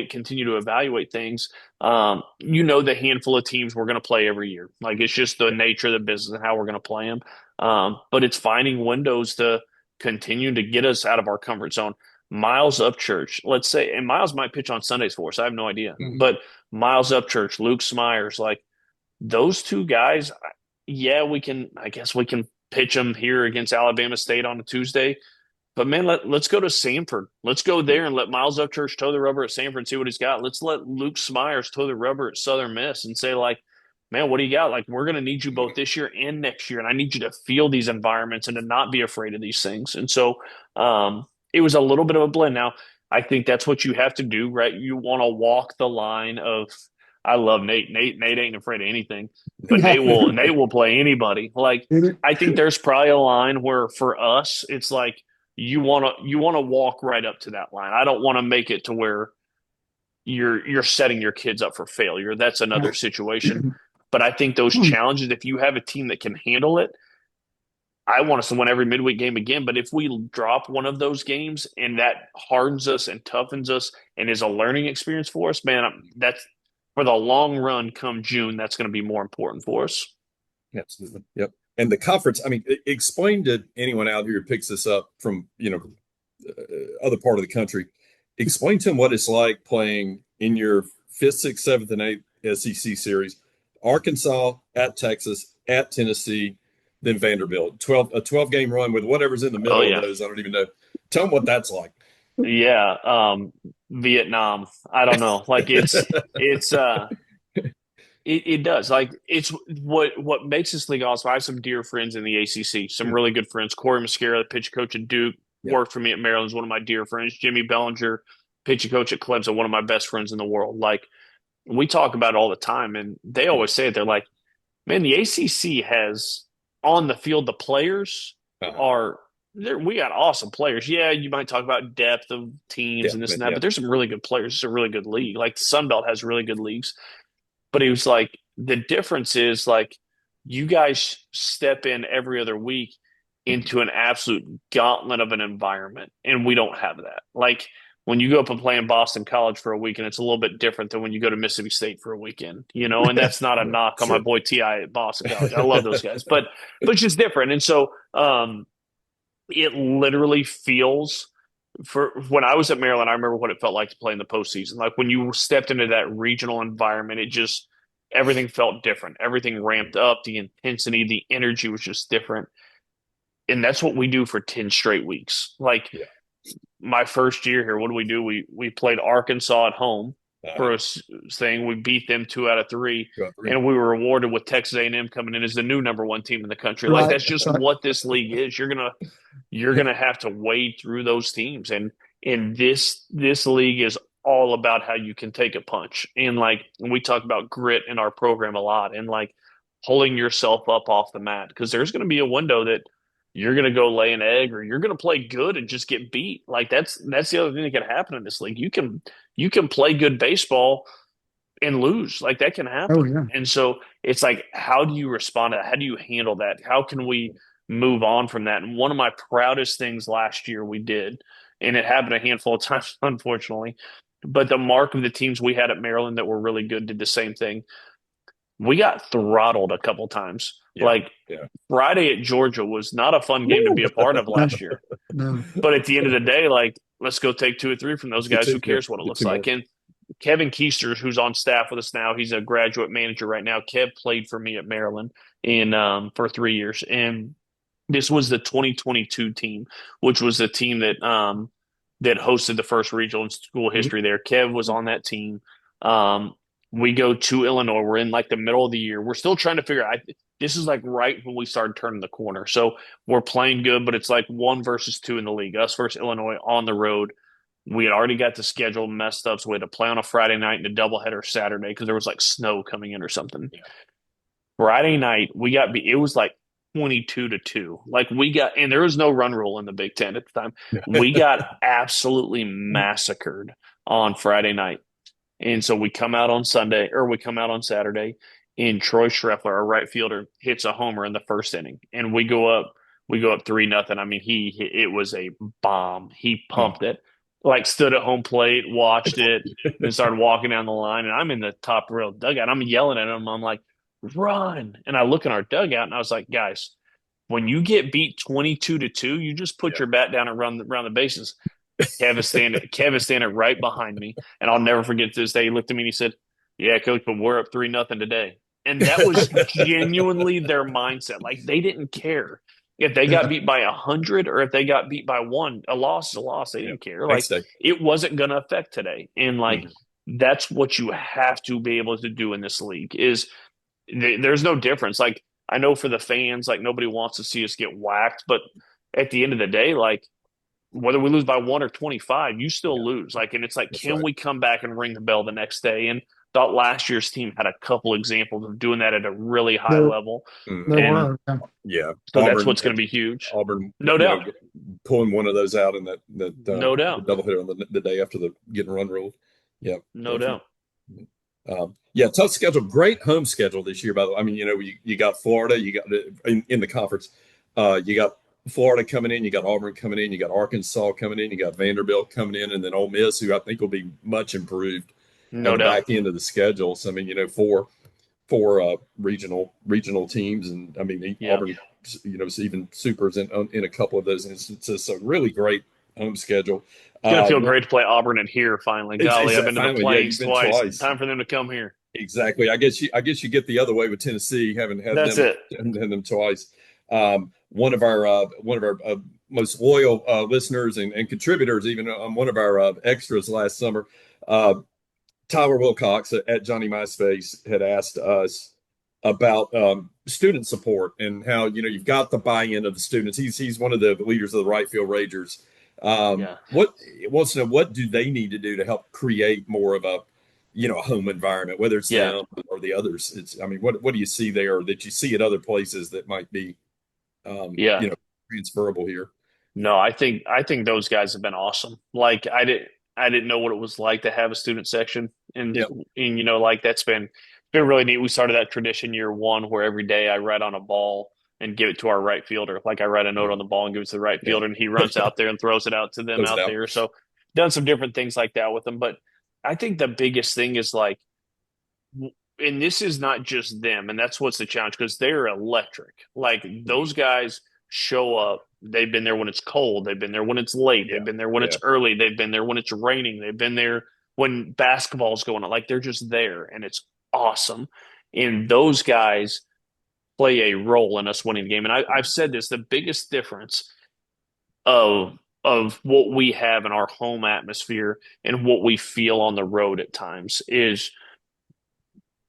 continue to evaluate things, the handful of teams we're going to play every year. Like it's just the nature of the business and how we're going to play them. But it's finding windows to continue to get us out of our comfort zone. Miles Upchurch, let's say, and Miles might pitch on Sundays for us. I have no idea. But Miles Upchurch, Luke Smyers, like those two guys, I guess we can pitch them here against Alabama State on a Tuesday. But man, let's go to Sanford. Let's go there and let Miles Upchurch toe the rubber at Sanford and see what he's got. Let's let Luke Smyers toe the rubber at Southern Miss and say, like, man, what do you got? Like, we're going to need you both this year and next year. And I need you to feel these environments and to not be afraid of these things. And so it was a little bit of a blend. Now, I think that's what you have to do, right? You want to walk the line of, I love Nate. Nate ain't afraid of anything, but Nate will play anybody. Like, I think there's probably a line where for us, it's like, you want to walk right up to that line. I don't want to make it to where you're setting your kids up for failure. That's another situation. But I think those challenges, if you have a team that can handle it, I want us to win every midweek game again. But if we drop one of those games and that hardens us and toughens us and is a learning experience for us, man, that's for the long run come June, that's going to be more important for us. Absolutely. Yep. And the conference, I mean, explain to anyone out here who picks this up from, other part of the country, explain to them what it's like playing in your 5th, 6th, 7th, and 8th SEC series, Arkansas, at Texas, at Tennessee, then Vanderbilt. A 12-game run with whatever's in the middle of those. I don't even know. Tell them what that's like. Yeah. Vietnam. I don't know. Like it does. Like it's what makes this league awesome. I have some dear friends in the ACC, some really good friends. Corey Muscara, the pitching coach at Duke, worked for me at Maryland, is one of my dear friends. Jimmy Bellinger, pitching coach at Clemson, one of my best friends in the world. Like we talk about it all the time, and they always say it. They're like, man, the ACC has on the field the players are there. We got awesome players. Yeah, you might talk about depth of teams and this and that, but there's some really good players. It's a really good league. Like the Sun Belt has really good leagues. But he was like, the difference is like you guys step in every other week into an absolute gauntlet of an environment, and we don't have that. Like when you go up and play in Boston College for a weekend, it's a little bit different than when you go to Mississippi State for a weekend, and that's not a knock on my boy T.I. at Boston College. I love those guys, but it's just different. And so it literally feels for when I was at Maryland, I remember what it felt like to play in the postseason. Like when you stepped into that regional environment, everything felt different. Everything ramped up. The intensity, the energy was just different. And that's what we do for 10 straight weeks. Like my first year here, what do? We played Arkansas at home for a thing. We beat them 2 out of 3, and we were rewarded with Texas A&M coming in as the new #1 team in the country. Like that's just what this league is. You're gonna have to wade through those teams, and this league is all about how you can take a punch. And like we talk about grit in our program a lot, and like pulling yourself up off the mat, because there's going to be a window that you're going to go lay an egg, or you're going to play good and just get beat. Like that's the other thing that can happen in this league. You can play good baseball and lose. Like that can happen. Oh, yeah. And so it's like, how do you respond to that? How do you handle that? How can we move on from that? And one of my proudest things last year we did, and it happened a handful of times, unfortunately, but the mark of the teams we had at Maryland that were really good did the same thing. We got throttled a couple times. Friday at Georgia was not a fun game to be a part of last year. No. But at the end of the day, like, let's go take 2 or 3 from those guys. Who cares what it looks like? And Kevin Keister, who's on staff with us now, he's a graduate manager right now. Kev played for me at Maryland for 3 years. And this was the 2022 team, which was the team that hosted the first regional in school history there. Kev was on that team. We go to Illinois. We're in like the middle of the year. We're still trying to figure out. This is like right when we started turning the corner. So we're playing good, but it's like 1 versus 2 in the league. Us versus Illinois on the road. We had already got the schedule messed up, so we had to play on a Friday night and a doubleheader Saturday because there was like snow coming in or something. Yeah. Friday night, it was like 22-2. Like and there was no run rule in the Big Ten at the time. We got absolutely massacred on Friday night. And so we come out on Saturday, and Troy Schreffler, our right fielder, hits a homer in the first inning, and we go up 3-0. I mean, it was a bomb. He pumped it, like stood at home plate, watched it, and started walking down the line. And I'm in the top rail dugout. I'm yelling at him. I'm like, run. And I look in our dugout, and I was like, guys, when you get beat 22-2, you just put your bat down and run around the bases. Kev is standing right behind me, and I'll never forget this day. He looked at me and he said, "Yeah, coach, but we're up 3-0 today." And that was genuinely their mindset. Like they didn't care. If they got beat by 100 or if they got beat by one, a loss is a loss. They didn't care. Like, Next day. it wasn't going to affect today. And like, that's what you have to be able to do in this league is there's no difference. Like, I know for the fans, like nobody wants to see us get whacked, but at the end of the day, like whether we lose by 1 or 25, you still lose. Like, and it's like, can we come back and ring the bell the next day? And thought last year's team had a couple examples of doing that at a really high level. There were. Yeah. So Auburn, that's what's going to be huge. Auburn, no doubt. Pulling one of those out in that no doubt doubleheader on the day after the getting run ruled. Yeah. No doubt. Tough schedule. Great home schedule this year, by the way. I mean, you got Florida, you got in the conference, you got Florida coming in, you got Auburn coming in, you got Arkansas coming in, you got Vanderbilt coming in, and then Ole Miss, who I think will be much improved. No doubt. Back into the schedule. So I mean, four regional teams, and I mean Auburn, even supers in a couple of those instances. So really great home schedule. It's gonna feel great to play Auburn in here finally. Golly, I've been to the place twice. Time for them to come here. Exactly. I guess you get the other way with Tennessee, having had them twice. One of our most loyal listeners and contributors, even on one of our extras last summer, Tyler Wilcox at Johnny MySpace had asked us about student support and how you've got the buy-in of the students. He's one of the leaders of the Right Field Ragers. What do they need to do to help create more of a home environment, whether it's them or the others? What do you see there that you see at other places that might be transferable here? No, I think those guys have been awesome. Like I didn't know what it was like to have a student section, and like that's been really neat. We started that tradition year one where every day I write on a ball and give it to our right fielder. Like I write a note on the ball and give it to the right fielder, and he runs out there and throws it out to them out there. So done some different things like that with them. But I think the biggest thing is like, and this is not just them, and that's what's the challenge because they're electric. Like those guys show up. They've been there when it's cold. They've been there when it's late. They've been there when it's early. They've been there when it's raining. They've been there when basketball's going on. Like they're just there, and it's awesome. And those guys play a role in us winning the game. And I've said this: the biggest difference of what we have in our home atmosphere and what we feel on the road at times is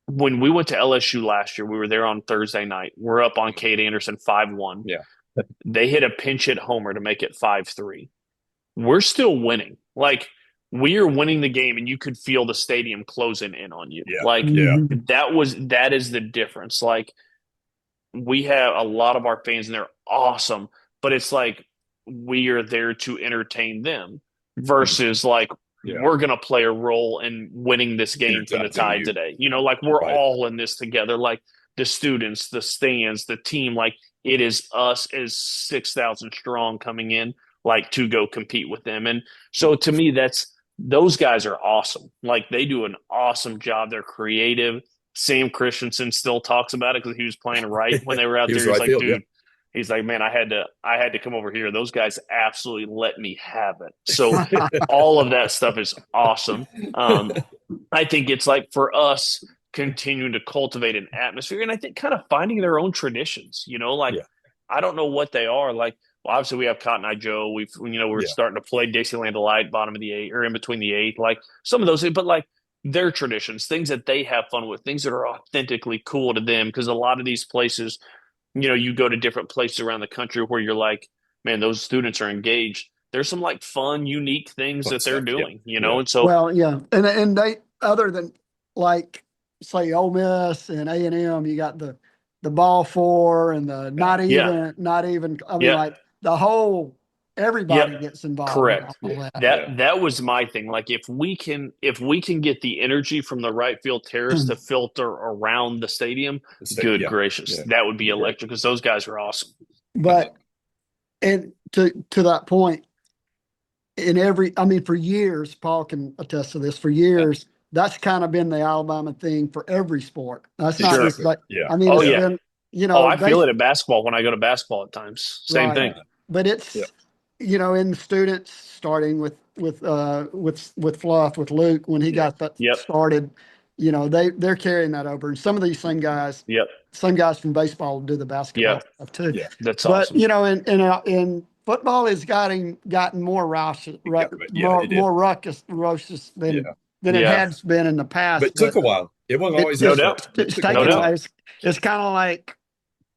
when we went to LSU last year. We were there on Thursday night. We're up on Cade Anderson 5-1. Yeah. They hit a pinch hit homer to make it 5-3. We're still winning. Like we are winning the game, and you could feel the stadium closing in on you. That is the difference. Like we have a lot of our fans, and they're awesome, but it's like we are there to entertain them versus like we're going to play a role in winning this game for the Tide today. Like we're all in this together. Like the students, the stands, the team, like it is us as 6,000 strong coming in, like to go compete with them. And so to me, those guys are awesome. Like they do an awesome job. They're creative. Sam Christensen still talks about it because he was playing right when they were out there. He's like, dude, he's like, man, I had to come over here. Those guys absolutely let me have it. So all of that stuff is awesome. I think it's like for us, continuing to cultivate an atmosphere, and I think kind of finding their own traditions, I don't know what they are. Like, well, obviously we have Cotton Eye Joe. We're starting to play Dixieland Delight, bottom of the 8 or in between the 8, like some of those things, but like their traditions, things that they have fun with, things that are authentically cool to them. Cause a lot of these places, you go to different places around the country where you're like, man, those students are engaged. There's some like fun, unique things that they're doing, and so. Well, and they, other than like, say Ole Miss and A&M, you got the ball 4 and the not even. I mean, like the whole everybody gets involved. Correct. That was my thing. Like if we can get the energy from the right field terrace to filter around the stadium, good gracious, that would be electric because those guys are awesome. But and to that point, for years, Paul can attest to this. For years. That's kind of been the Alabama thing for every sport. That's not just like, been, I feel it at basketball when I go to basketball at times. Same thing. But it's, in students starting with Fluff, with Luke, when he got that started, they're carrying that over. And some of these same guys, Yep. some guys from baseball do the basketball stuff too. Yeah. That's but, awesome. in football has gotten more raucous, more ruckus than it has been in the past. But it took a while. It wasn't always no that doubt. way. It's taken a while. It's kind of like,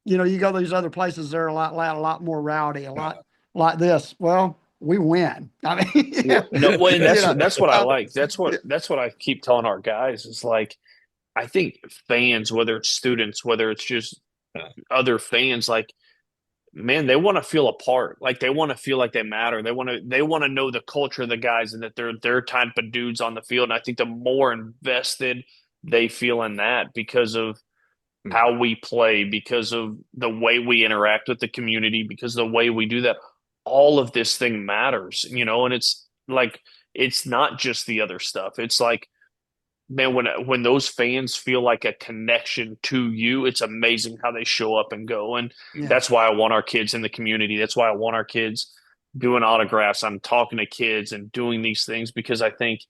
you go to these other places, they're a lot loud, a lot more rowdy, a lot like this. Well, we win. I mean, that's what I like. That's what I keep telling our guys is like, I think fans, whether it's students, whether it's just other fans, like, man, they want to feel a part. Like they want to feel like they matter. They want to know the culture of the guys and that they're their type of dudes on the field. And I think the more invested they feel in that because of how we play, because of the way we interact with the community, because of the way we do that, all of this thing matters, and it's like, it's not just the other stuff. It's like, man, when those fans feel like a connection to you, it's amazing how they show up and go. And that's why I want our kids in the community. That's why I want our kids doing autographs. I'm talking to kids and doing these things because I think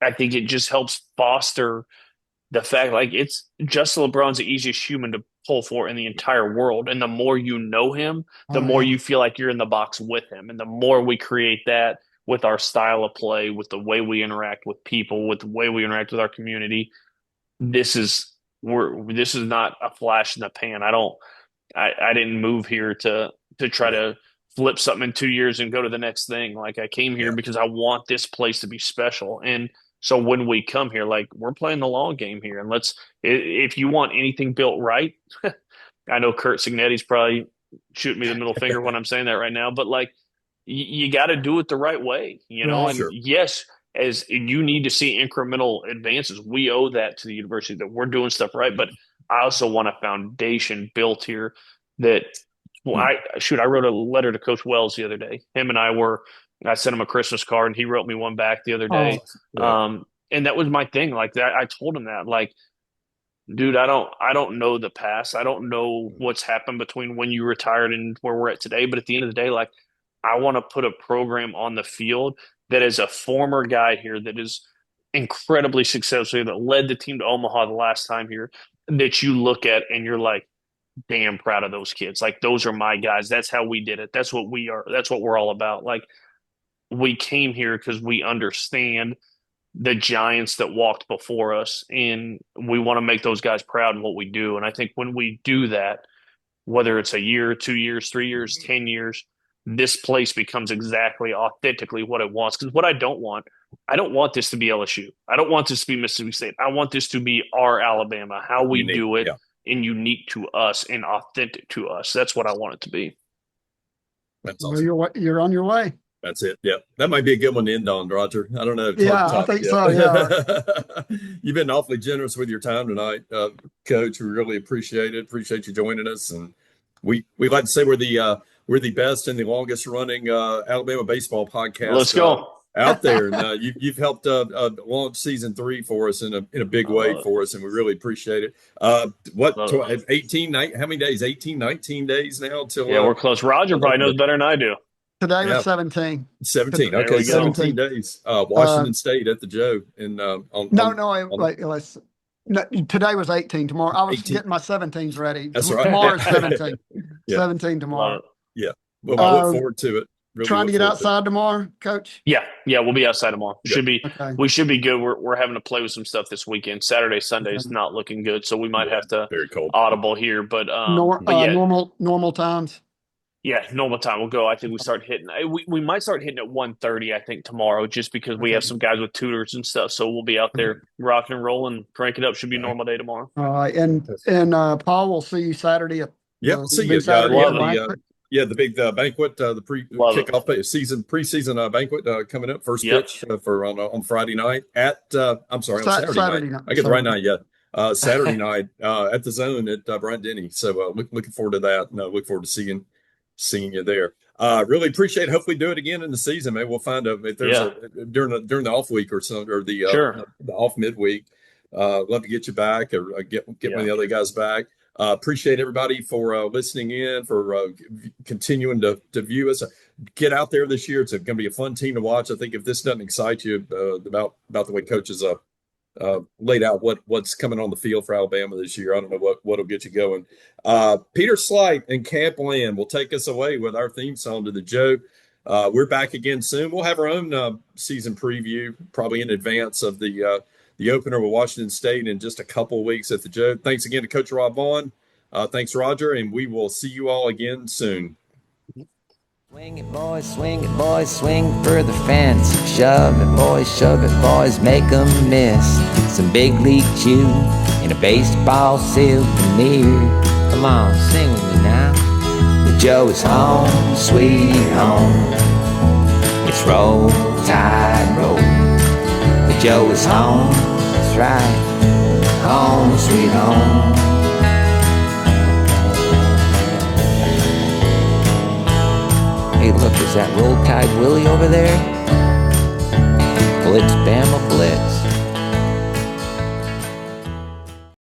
it just helps foster the fact, like, it's Justin LeBron's the easiest human to pull for in the entire world. And the more you know him, the more you feel like you're in the box with him. And the more we create that with our style of play, with the way we interact with people, with the way we interact with our community, this is not a flash in the pan. I didn't move here to try to flip something in 2 years and go to the next thing. Like, I came here because I want this place to be special. And so when we come here, like, we're playing the long game here. And if you want anything built right, I know Kurt Signetti's probably shooting me the middle finger when I'm saying that right now, but like, you got to do it the right way, and yes, as you need to see incremental advances, we owe that to the university that we're doing stuff right. But I also want a foundation built here that, I wrote a letter to Coach Wells the other day. I sent him a Christmas card and he wrote me one back the other day. And that was my thing. Like that, I told him that, like, dude, I don't know the past. I don't know what's happened between when you retired and where we're at today. But at the end of the day, like, I want to put a program on the field that is a former guy here that is incredibly successful, that led the team to Omaha the last time here, that you look at and you're like, damn proud of those kids. Like, those are my guys. That's how we did it. That's what we are. That's what we're all about. Like, we came here because we understand the giants that walked before us, and we want to make those guys proud in what we do. And I think when we do that, whether it's a year, 2 years, 3 years, 10 years, this place becomes exactly authentically what it wants. Because what I don't want this to be LSU. I don't want this to be Mississippi State. I want this to be our Alabama, how we do it, and unique to us and authentic to us. That's what I want it to be. That's awesome. Well, you're on your way. That's it. Yeah. That might be a good one to end on, Roger. I don't know. I think so. Yeah. You've been awfully generous with your time tonight, Coach. We really appreciate it. Appreciate you joining us. And we like to say we're the best and the longest running Alabama baseball podcast. Let's go. Out there. And you've helped launch season 3 for us in a big way for us, and we really appreciate it. 18, how many days? 18, 19 days now till we're close. Roger probably knows better than I do. Today was 17. 17. Okay, 17 days. Washington State at the Joe. And today was 18. Tomorrow, I was getting my 17s ready. That's right. Tomorrow's 17. 17 tomorrow. Yeah. Well, I look forward to it. Really trying to get outside tomorrow, Coach? Yeah, we'll be outside tomorrow. We should be good. We're having to play with some stuff this weekend. Saturday, Sunday is not looking good, so we might have to very cold. audible here. But normal times. Yeah, normal time. We'll go. I think we start hitting. We might start hitting at 1:30. I think tomorrow, just because we have some guys with tutors and stuff. So we'll be out there rocking and rolling, crank it up. Should be a normal day tomorrow. All right, and Paul, we'll see you Saturday. See you. The big banquet, the kickoff preseason banquet coming up. First pitch for on Friday night at on Saturday night. I get the right night. Yeah, Saturday night at the Zone at Bryant Denny. So looking forward to that. And look forward to seeing you there. Really appreciate it. Hopefully do it again in the season. Maybe we'll find if there's during the off week or something, or the off midweek. Love to get you back or get one of the other guys back. Appreciate everybody for listening in, for continuing to view us. Get out there this year. It's going to be a fun team to watch. I think if this doesn't excite you about the way Coach is laid out what's coming on the field for Alabama this year. I don't know what'll get you going. Peter Slight and Camp Land will take us away with our theme song to the Joe. We're back again soon. We'll have our own season preview, probably in advance of the opener with Washington State in just a couple of weeks at the Joe. Thanks again to Coach Rob Vaughn. Thanks, Roger, and we will see you all again soon. Swing it, boys, swing for the fence. Shove it, boys, make 'em miss. Some big league chew in a baseball souvenir. Come on, sing with me now. The Joe is home, sweet home. It's roll, tide, roll. The Joe is home, that's right. Home, sweet home. Hey, look, is that Roll Tide Willie over there? Well, it's Bama Blitz.